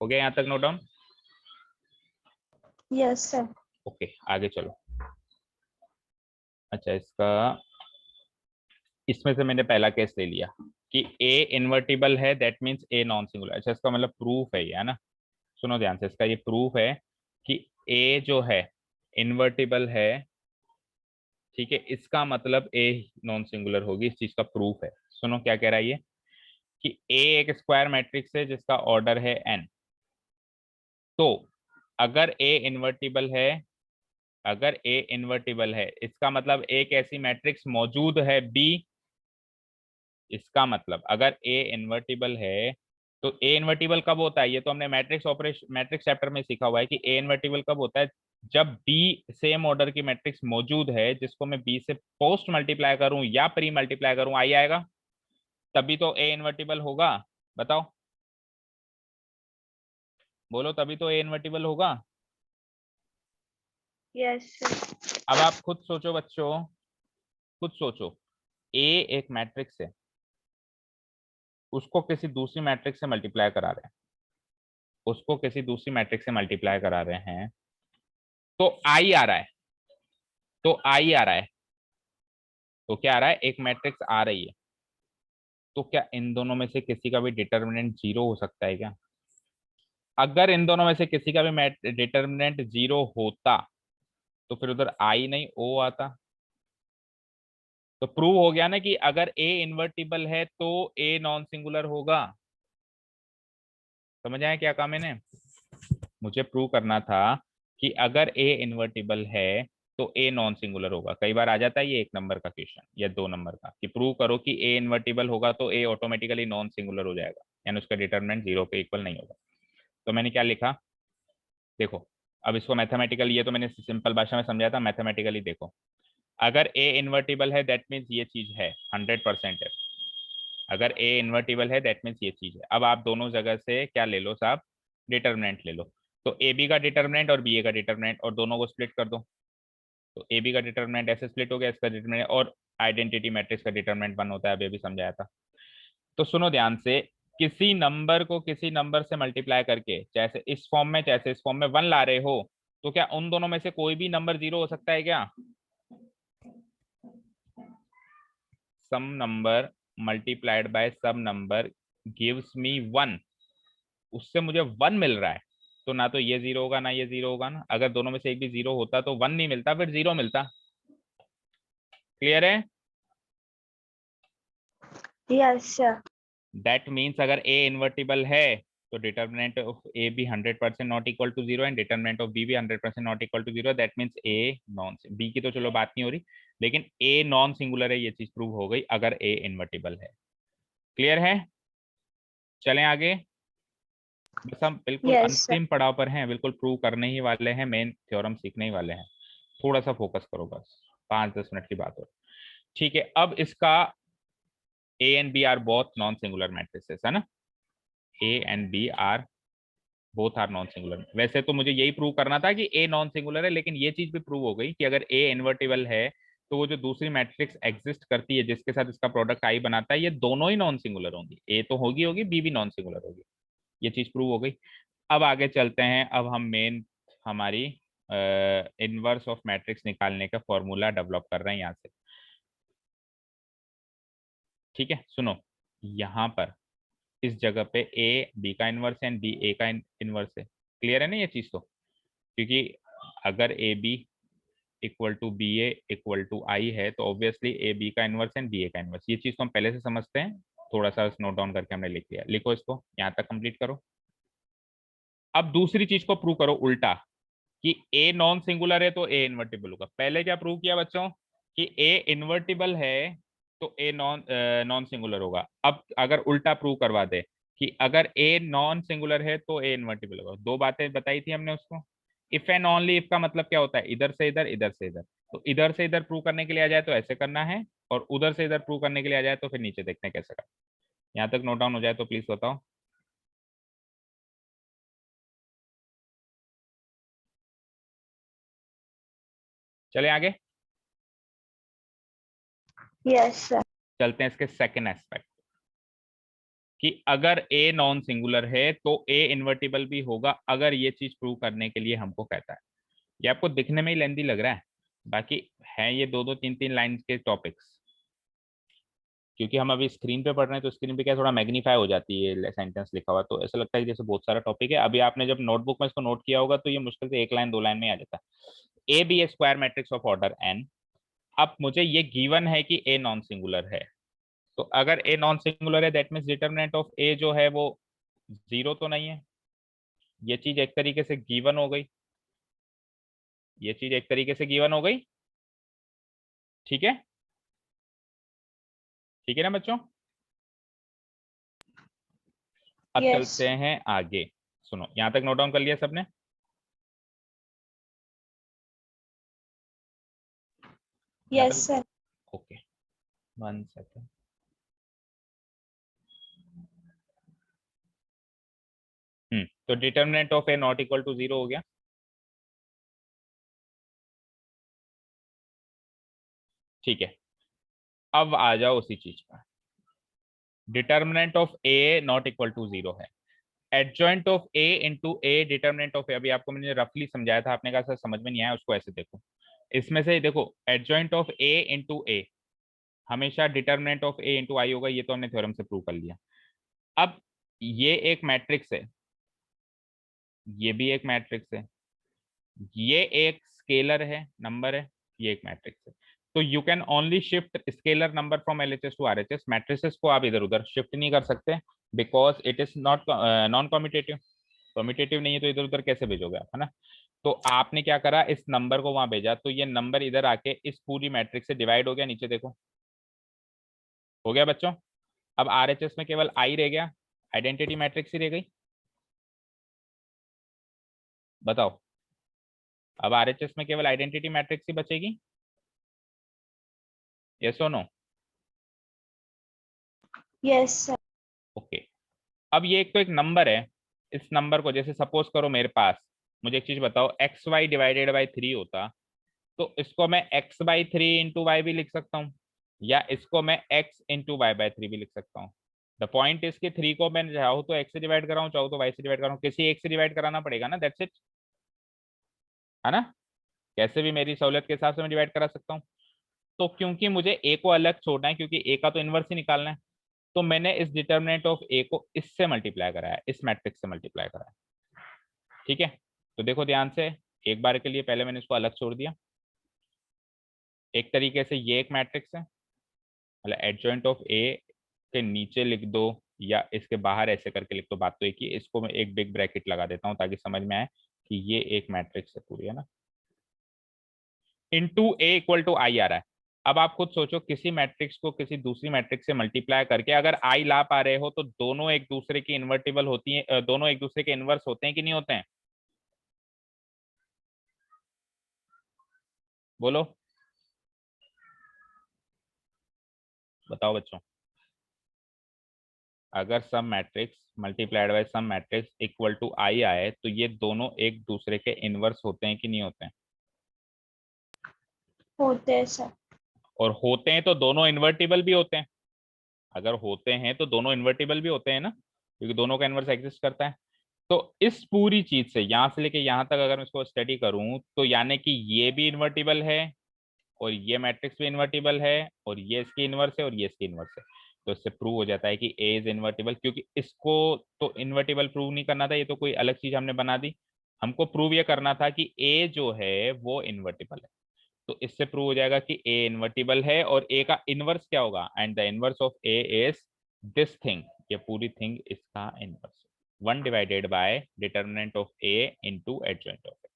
S1: हो गया यहाँ तक note down?
S2: Yes sir.
S1: Okay, आगे चलो। अच्छा, इसमें से मैंने पहला केस ले लिया कि a इन्वर्टिबल है, that means a non singular. अच्छा, इसका मतलब प्रूफ है ये, है ना। सुनो ध्यान से, इसका ये प्रूफ है कि a जो है इन्वर्टिबल है, ठीक है, इसका मतलब a नॉन सिंगुलर होगी, इस चीज का प्रूफ है। सुनो क्या कह रहा है ये, कि a एक स्क्वायर मैट्रिक्स है जिसका ऑर्डर है n। तो अगर a इन्वर्टिबल है, अगर a इन्वर्टिबल है, इसका मतलब एक ऐसी मैट्रिक्स मौजूद है b। इसका मतलब अगर a इन्वर्टिबल है तो a इन्वर्टिबल कब होता है, ये तो हमने मैट्रिक्स ऑपरेशन मैट्रिक्स चैप्टर में सीखा हुआ है कि a इन्वर्टिबल कब होता है, जब बी सेम ऑर्डर की मैट्रिक्स मौजूद है जिसको मैं बी से पोस्ट मल्टीप्लाई करूं या प्री मल्टीप्लाई करूं, आई आएगा, तभी तो ए इन्वर्टिबल होगा। बताओ, बोलो, तभी तो ए इन्वर्टिबल होगा।
S2: यस
S1: अब आप खुद सोचो बच्चों, खुद सोचो, ए एक मैट्रिक्स है, उसको किसी दूसरी मैट्रिक्स से मल्टीप्लाई करा रहे हैं, उसको किसी दूसरी मैट्रिक्स से मल्टीप्लाई करा रहे हैं, तो आई आ रहा है, तो आई आ रहा है, तो क्या आ रहा है, एक मैट्रिक्स आ रही है। तो क्या इन दोनों में से किसी का भी डिटर्मिनेंट जीरो हो सकता है क्या? अगर इन दोनों में से किसी का भी डिटर्मिनेंट जीरो होता तो फिर उधर आई नहीं ओ आता। तो प्रूव हो गया ना कि अगर ए इन्वर्टिबल है तो ए नॉन सिंगुलर होगा। समझ आया क्या कहा मैंने? मुझे प्रूव करना था कि अगर ए इन्वर्टिबल है तो ए नॉन सिंगुलर होगा। कई बार आ जाता है ये 1 नंबर का क्वेश्चन या 2 नंबर का, कि प्रूव करो कि ए इन्वर्टिबल होगा तो ए ऑटोमेटिकली नॉन सिंगुलर हो जाएगा, यानी उसका डिटरमिनेंट जीरो पे इक्वल नहीं होगा। तो मैंने क्या लिखा, देखो, अब इसको मैथमेटिकली, ये तो मैंने सिंपल भाषा में समझाया था, मैथमेटिकली देखो, अगर ए इन्वर्टिबल है दैट मीन्स ये चीज है, 100% है। अगर ए इन्वर्टिबल है दैट मीन्स ये चीज है। अब आप दोनों जगह से क्या ले लो साहब, डिटर्मिनेंट ले लो। तो ए बी का डिटर्मिनेंट और बी ए का डिटर्मिनेंट, और दोनों को स्प्लिट कर दो। तो ए बी का डिटर्मिनेंट ऐसे स्प्लिट हो गया, इसका डिटर्मिनेंट, और आइडेंटिटी मैट्रिक्स का डिटर्मिनेंट 1 होता है, अभी भी समझाया था। तो सुनो ध्यान से, किसी नंबर को किसी नंबर से मल्टीप्लाई करके, जैसे इस फॉर्म में जैसे इस फॉर्म में 1 ला रहे हो, तो क्या उन दोनों में से कोई भी नंबर जीरो हो सकता है क्या? Some number multiplied by some number gives me 1, उससे मुझे 1 मिल रहा है, तो ना तो ये जीरो होगा ना ये जीरो होगा ना। अगर दोनों में से एक भी जीरो होता तो 1 नहीं मिलता, फिर जीरो मिलता। क्लियर है?
S2: यस
S1: दैट मीन्स अगर ए इन्वर्टिबल है तो determinant of A B 100% not equal to zero, and determinant of B भी 100% not equal to zero. That means A non, B की तो चलो बात नहीं हो रही, लेकिन ए नॉन सिंगुलर है, ये चीज प्रूव हो गई अगर ए इन्वर्टिबल है। क्लियर है? चलें आगे। बस हम बिल्कुल
S2: यस
S1: अंतिम पड़ाव पर हैं, बिल्कुल प्रूव करने ही वाले हैं, मेन थ्योरम सीखने ही वाले हैं। थोड़ा सा फोकस करो बस, 5-10 मिनट की बात हो। ठीक है, अब इसका A and B are both non singular matrices है ना, A and B are both are non singular. वैसे तो मुझे यही प्रूव करना था कि ए नॉन सिंगुलर है, लेकिन ये चीज भी प्रूव हो गई कि अगर ए इन्वर्टिबल है तो वो जो दूसरी मैट्रिक्स एग्जिस्ट करती है जिसके साथ इसका प्रोडक्ट आई बनाता है, ये दोनों ही नॉन सिंगुलर होंगी। ए तो होगी होगी, बी भी नॉन सिंगुलर होगी। ये चीज प्रूव हो गई। अब आगे चलते हैं, अब हम मेन हमारी इनवर्स ऑफ मैट्रिक्स निकालने का फॉर्मूला डेवलप कर रहे हैं यहाँ से। ठीक है, सुनो, यहाँ पर इस जगह पे ए बी का इनवर्स है एंड बी ए का इनवर्स है। क्लियर है ना ये चीज? तो क्योंकि अगर A B equal to B A equal to I है तो ऑब्वियसली ए बी का इनवर्स एंड बी ए का इनवर्स, ये चीज तो हम पहले से समझते हैं। थोड़ा सा नोट डाउन करके हमने लिख लिया, लिखो इसको, यहाँ तक कंप्लीट करो। अब दूसरी चीज को प्रूव करो उल्टा, कि ए नॉन सिंगुलर है तो ए इन्वर्टिबल होगा। पहले क्या प्रूव किया बच्चों, कि ए इन्वर्टिबल है तो ए नॉन सिंगुलर होगा। अब अगर उल्टा प्रूव करवा दे कि अगर ए नॉन सिंगुलर है तो ए इन्वर्टिबल होगा, दो बातें बताई थी हमने उसको। इफ एंड ओनली इफ का मतलब क्या होता है, इधर से इधर, इधर से इधर। तो इधर से इधर प्रूव करने के लिए आ जाए तो ऐसे करना है, और उधर से इधर प्रूव करने के लिए आ जाए तो फिर नीचे देखते हैं कैसे करना। यहाँ तक नोट डाउन हो जाए तो प्लीज बताओ। चले आगे,
S2: यस
S1: चलते हैं इसके सेकेंड एस्पेक्ट, कि अगर ए नॉन सिंगुलर है तो ए इन्वर्टिबल भी होगा, अगर ये चीज प्रूव करने के लिए हमको कहता है। ये आपको दिखने में ही लेंदी लग रहा है, बाकी है ये 2-2 3-3 लाइन के टॉपिक्स। क्योंकि हम अभी स्क्रीन पे पढ़ रहे हैं तो स्क्रीन पे क्या थोड़ा मैग्नीफाई हो जाती है सेंटेंस लिखा हुआ, तो ऐसा लगता है कि जैसे बहुत सारा टॉपिक है। अभी आपने जब नोटबुक में इसको नोट किया होगा तो ये मुश्किल से 1 लाइन 2 लाइन में आ जाता है। A be a square matrix of order n. अब मुझे ये गिवन है कि ए नॉन सिंगुलर है, तो अगर ए नॉन सिंगुलर है दैट मीन्स डिटर्मिनेंट ऑफ ए जो है वो जीरो तो नहीं है। ये चीज एक तरीके से गिवन हो गई, ये चीज एक तरीके से गिवन हो गई। ठीक है, ठीक है ना बच्चों? अब
S2: यस
S1: चलते हैं आगे। सुनो, यहां तक नोट डाउन कर लिया सबने?
S2: Yes sir.
S1: Okay, 1 second. तो determinant of A not equal to 0 हो गया। ठीक है, अब आ जाओ उसी चीज पर। Determinant of A not equal to 0 है। Adjoint of A into A determinant of A, अभी आपको मैंने रफली समझाया था, आपने कहा सर समझ में नहीं आया, उसको ऐसे देखो। इसमें से देखो, एडजॉइंट ऑफ ए इंटू ए हमेशा डिटर्मिनेंट ऑफ ए इंटू आई होगा, ये तो हमने थ्योरम से प्रूव कर लिया। अब ये एक मैट्रिक्स है, ये भी एक मैट्रिक्स है, ये एक स्केलर है, नंबर है, ये एक मैट्रिक्स है। तो you can only shift scalar number from LHS to RHS. Matrices को आप इधर उधर शिफ्ट नहीं कर सकते, because it is not non commutative. Commutative नहीं है तो इधर उधर कैसे भेजोगे आप, है ना। तो आपने क्या करा, इस नंबर को वहां भेजा, तो ये नंबर इधर आके इस पूरी मैट्रिक्स से डिवाइड हो गया। नीचे देखो, हो गया बच्चों। अब आरएचएस में केवल आई रह गया, आइडेंटिटी मैट्रिक्स ही रह गई। बताओ, अब आरएचएस में केवल आइडेंटिटी मैट्रिक्स ही बचेगी, यस और नो?
S2: Yes sir.
S1: ओके, अब ये एक तो एक नंबर है, इस नंबर को जैसे सपोज करो मेरे पास, मुझे एक चीज बताओ, एक्स वाई डिवाइडेड बाई 3 होता, तो इसको मैं एक्स बाई 3 इंटू वाई भी लिख सकता हूँ, या इसको मैं एक्स इंटू वाई बाई 3 भी लिख सकता हूँ। द पॉइंट इसके 3 को मैं चाहूँ तो एक्स से डिवाइड कराऊँ, चाहूँ तो वाई से डिवाइड कराऊँ, किसी एक से डिवाइड कराना पड़ेगा ना, दैट्स इट, है ना। कैसे भी मेरी सहूलियत के हिसाब से मैं डिवाइड करा सकता हूँ। तो क्योंकि मुझे ए को अलग छोड़ना है, क्योंकि ए का तो इनवर्स ही निकालना है, तो मैंने इस डिटर्मिनेंट ऑफ ए को इससे मल्टीप्लाई कराया, इस मैट्रिक्स से मल्टीप्लाई कराया। ठीक है, तो देखो ध्यान से, एक बार के लिए पहले मैंने इसको अलग छोड़ दिया। एक तरीके से ये एक मैट्रिक्स है, मतलब एडजॉइंट ऑफ ए के नीचे लिख दो या इसके बाहर ऐसे करके लिख दो, बात तो एक ही। इसको मैं एक बिग ब्रैकेट लगा देता हूँ ताकि समझ में आए कि ये एक मैट्रिक्स है पूरी, है ना। इनटू ए इक्वल टू आई आ रहा है। अब आप खुद सोचो, किसी मैट्रिक्स को किसी दूसरी मैट्रिक्स से मल्टीप्लाई करके अगर आई ला पा रहे हो, तो दोनों एक दूसरे की इन्वर्टिबल होती है, दोनों एक दूसरे के इनवर्स होते हैं कि नहीं होते हैं? बोलो, बताओ बच्चों। अगर some matrix multiplied by some matrix equal to I आए, तो ये दोनों एक दूसरे के इनवर्स होते हैं कि नहीं होते हैं?
S2: होते हैं सर।
S1: और होते हैं तो दोनों इन्वर्टिबल भी होते हैं। अगर होते हैं तो दोनों इन्वर्टिबल भी होते हैं ना, क्योंकि दोनों का इनवर्स एग्जिस्ट करता है। तो इस पूरी चीज से यहां से लेके यहां तक अगर मैं इसको स्टडी करूं, तो यानी कि ये भी इन्वर्टिबल है, और ये मैट्रिक्स भी इन्वर्टिबल है, और ये इसकी इनवर्स है, और ये इसकी इनवर्स है। तो इससे प्रूव हो जाता है कि ए इज इन्वर्टिबल, क्योंकि इसको तो इन्वर्टिबल प्रूव नहीं करना था, ये तो कोई अलग चीज हमने बना दी। हमको प्रूव ये करना था कि ए जो है वो इन्वर्टिबल है। तो इससे प्रूव हो जाएगा कि ए इन्वर्टिबल है, और ए का इनवर्स क्या होगा, and the inverse of A is this thing, ये पूरी थिंग इसका inverse, 1 divided by determinant of A into adjoint of A.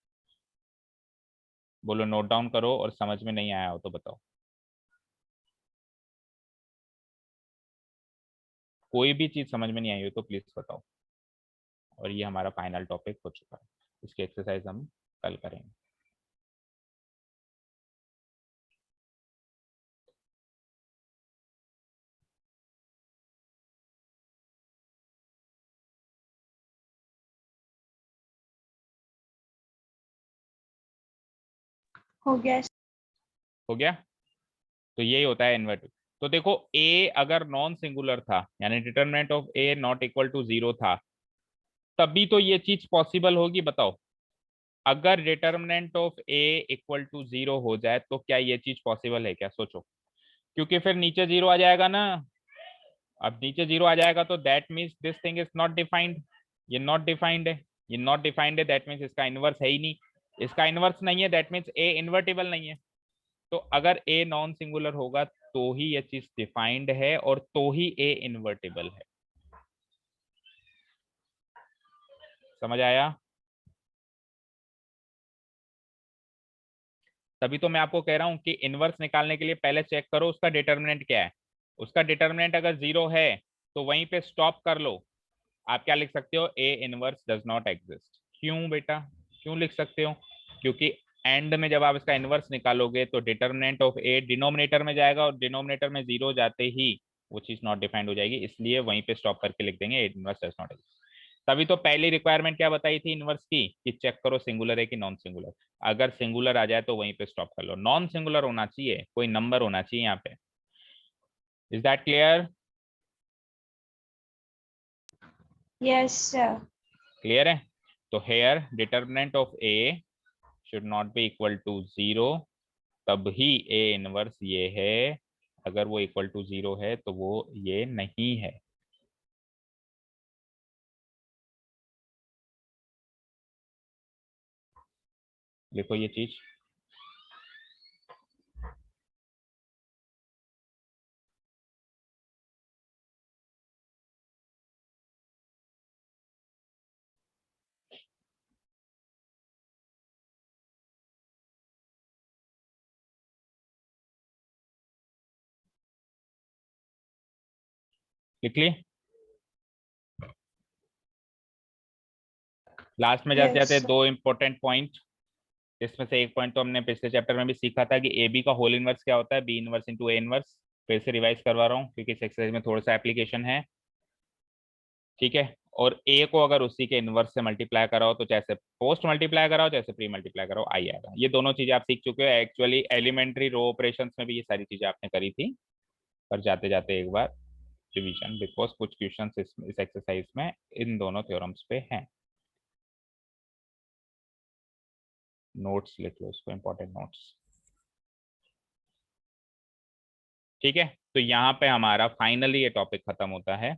S1: बोलो, नोट डाउन करो, और समझ में नहीं आया हो तो बताओ। कोई भी चीज समझ में नहीं आई हो तो प्लीज बताओ। और ये हमारा फाइनल टॉपिक हो चुका है, इसकी एक्सरसाइज हम कल करेंगे।
S2: हो गया सर।
S1: हो गया, तो यही होता है इन्वर्टिबल। तो देखो, ए अगर नॉन सिंगुलर था, यानी determinant of A not equal to 0 था, तभी तो ये चीज पॉसिबल होगी, बताओ। अगर determinant of A equal to 0 हो जाए तो क्या ये चीज पॉसिबल है क्या, सोचो। क्योंकि फिर नीचे 0 आ जाएगा ना। अब नीचे 0 आ जाएगा तो that means this thing is not defined. ये नॉट डिफाइंड है, ये नॉट डिफाइंड है, दैट मीन्स इसका इनवर्स है ही नहीं। इसका इनवर्स नहीं है, दैट मीन्स ए इन्वर्टिबल नहीं है। तो अगर ए नॉन सिंगुलर होगा तो ही ये चीज डिफाइंड है, और तो ही ए इन्वर्टिबल है। समझ आया? तभी तो मैं आपको कह रहा हूं कि इनवर्स निकालने के लिए पहले चेक करो उसका डिटर्मिनेंट क्या है। उसका डिटर्मिनेंट अगर 0 है तो वहीं पे स्टॉप कर लो। आप क्या लिख सकते हो, A inverse does not exist. क्यों बेटा, क्यों लिख सकते हो? क्योंकि एंड में जब आप इसका इनवर्स निकालोगे तो डिटर्मिनेंट ऑफ ए डिनोमिनेटर में जाएगा और डिनोमिनेटर में 0 जाते ही वो चीज नॉट डिफाइंड हो जाएगी, इसलिए वहीं पे स्टॉप करके लिख देंगे A inverse does not exist. तभी तो पहली रिक्वायरमेंट क्या बताई थी इनवर्स की, कि चेक करो सिंगुलर है कि नॉन सिंगुलर। अगर सिंगुलर आ जाए तो वहीं पे स्टॉप कर लो, नॉन सिंगुलर होना चाहिए, कोई नंबर होना चाहिए यहाँ पे। Is that clear?
S2: Yes sir.
S1: Clear है? तो here determinant of A should not be equal to 0, तब ही ए इनवर्स ये है। अगर वो इक्वल टू 0 है तो वो ये नहीं है। देखो ये चीज, लिख ली। लास्ट में जाते जाते
S2: यस
S1: दो इंपॉर्टेंट पॉइंट, जिसमें से एक पॉइंट तो हमने पिछले चैप्टर में भी सीखा था कि ए बी का होल इनवर्स क्या होता है, B inverse into A inverse. फिर से रिवाइज करवा रहा हूँ क्योंकि इस एक्सरसाइज में थोड़ा सा एप्लीकेशन है, ठीक है। और ए को अगर उसी के इनवर्स से मल्टीप्लाई कराओ तो जैसे पोस्ट मल्टीप्लाई कराओ जैसे प्री मल्टीप्लाई कराओ आई आएगा। ये दोनों चीजें आप सीख चुके हो एक्चुअली, एलिमेंट्री रो ऑपरेशंस में भी ये सारी चीजें आपने करी थी। पर जाते जाते एक बार रिवीजन, बिकॉज कुछ क्वेश्चन इस एक्सरसाइज में इन दोनों थ्योरम्स पे हैं। नोट्स लिख लो उसको, इंपॉर्टेंट नोट्स, ठीक है। तो यहाँ पे हमारा फाइनली ये टॉपिक खत्म होता है,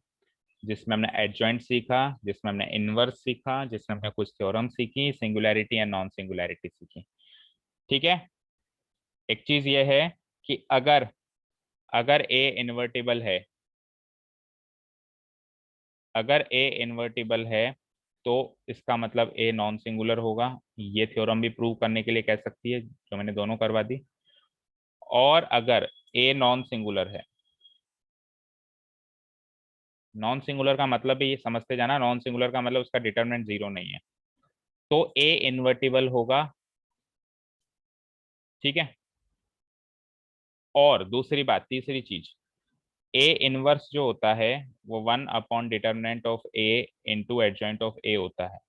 S1: जिसमें हमने एडजॉइंट सीखा, जिसमें हमने इनवर्स सीखा, जिसमें हमने कुछ थ्योरम सीखी, सिंगुलैरिटी एंड नॉन सिंगुलैरिटी सीखी, ठीक है। एक चीज ये है कि अगर अगर ए इन्वर्टिबल है, अगर ए इन्वर्टिबल है तो इसका मतलब ए नॉन सिंगुलर होगा। ये थ्योरम भी प्रूव करने के लिए कह सकती है, जो मैंने दोनों करवा दी। और अगर ए नॉन सिंगुलर है, नॉन सिंगुलर का मतलब भी ये समझते जाना, नॉन सिंगुलर का मतलब उसका डिटरमिनेंट 0 नहीं है, तो ए इन्वर्टिबल होगा, ठीक है। और दूसरी बात, तीसरी चीज, ए इनवर्स जो होता है वो 1 upon determinant of A into adjoint of A होता है।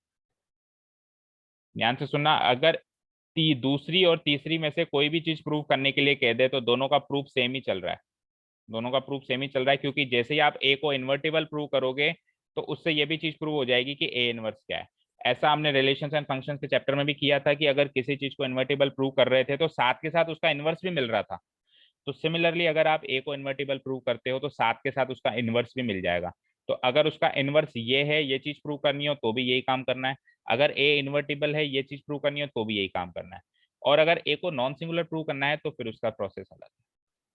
S1: ध्यान से सुनना, अगर दूसरी और तीसरी में से कोई भी चीज प्रूव करने के लिए कह दे तो दोनों का प्रूफ सेम ही चल रहा है, दोनों का प्रूफ सेम ही चल रहा है, क्योंकि जैसे ही आप ए को इन्वर्टिबल प्रूव करोगे तो उससे ये भी चीज प्रूव हो जाएगी कि ए इनवर्स क्या है। ऐसा हमने रिलेशंस एंड फंक्शंस के चैप्टर में भी किया था कि अगर किसी चीज को इन्वर्टिबल प्रूव कर रहे थे तो साथ के साथ उसका इनवर्स भी मिल रहा था। तो सिमिलरली अगर आप ए को इन्वर्टिबल प्रूव करते हो तो साथ के साथ उसका इनवर्स भी मिल जाएगा। तो अगर उसका इनवर्स ये है, ये चीज प्रूव करनी हो तो भी यही काम करना है, अगर ए इन्वर्टिबल है ये चीज प्रूव करनी हो तो भी यही काम करना है, और अगर ए को नॉन सिंगुलर प्रूव करना है तो फिर उसका प्रोसेस अलग है।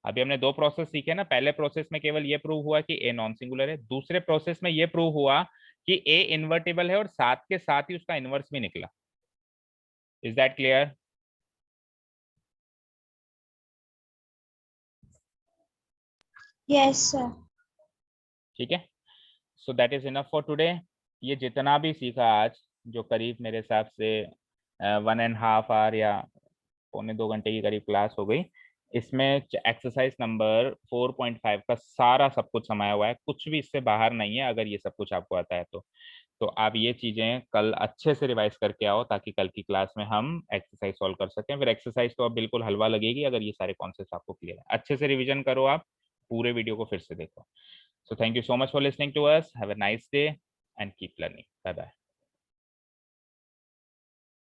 S1: अभी हमने दो प्रोसेस सीखे ना, पहले प्रोसेस में केवल ये प्रूव हुआ कि ए नॉन सिंगुलर है, दूसरे प्रोसेस में ये प्रूव हुआ कि ए इन्वर्टिबल है और साथ के साथ ही उसका इनवर्स भी निकला। Is that clear?
S2: Yes sir.
S1: ठीक है, सो that is enough for today. ये जितना भी सीखा आज, जो करीब मेरे हिसाब से 1.5 आवर या 1.25 घंटे की करीब क्लास हो गई, इसमें एक्सरसाइज नंबर 4.5 का सारा सब कुछ समाया हुआ है, कुछ भी इससे बाहर नहीं है अगर ये सब कुछ आपको आता है तो आप ये चीजें कल अच्छे से रिवाइज करके आओ ताकि कल की क्लास में हम एक्सरसाइज सॉल्व कर सकें। फिर एक्सरसाइज तो अब बिल्कुल हलवा लगेगी अगर ये सारे कॉन्सेप्ट आपको क्लियर है। अच्छे से रिवीजन करो, आप पूरे वीडियो को फिर से देखो। So thank you so much for listening to us. Have a nice day and keep learning. Bye bye.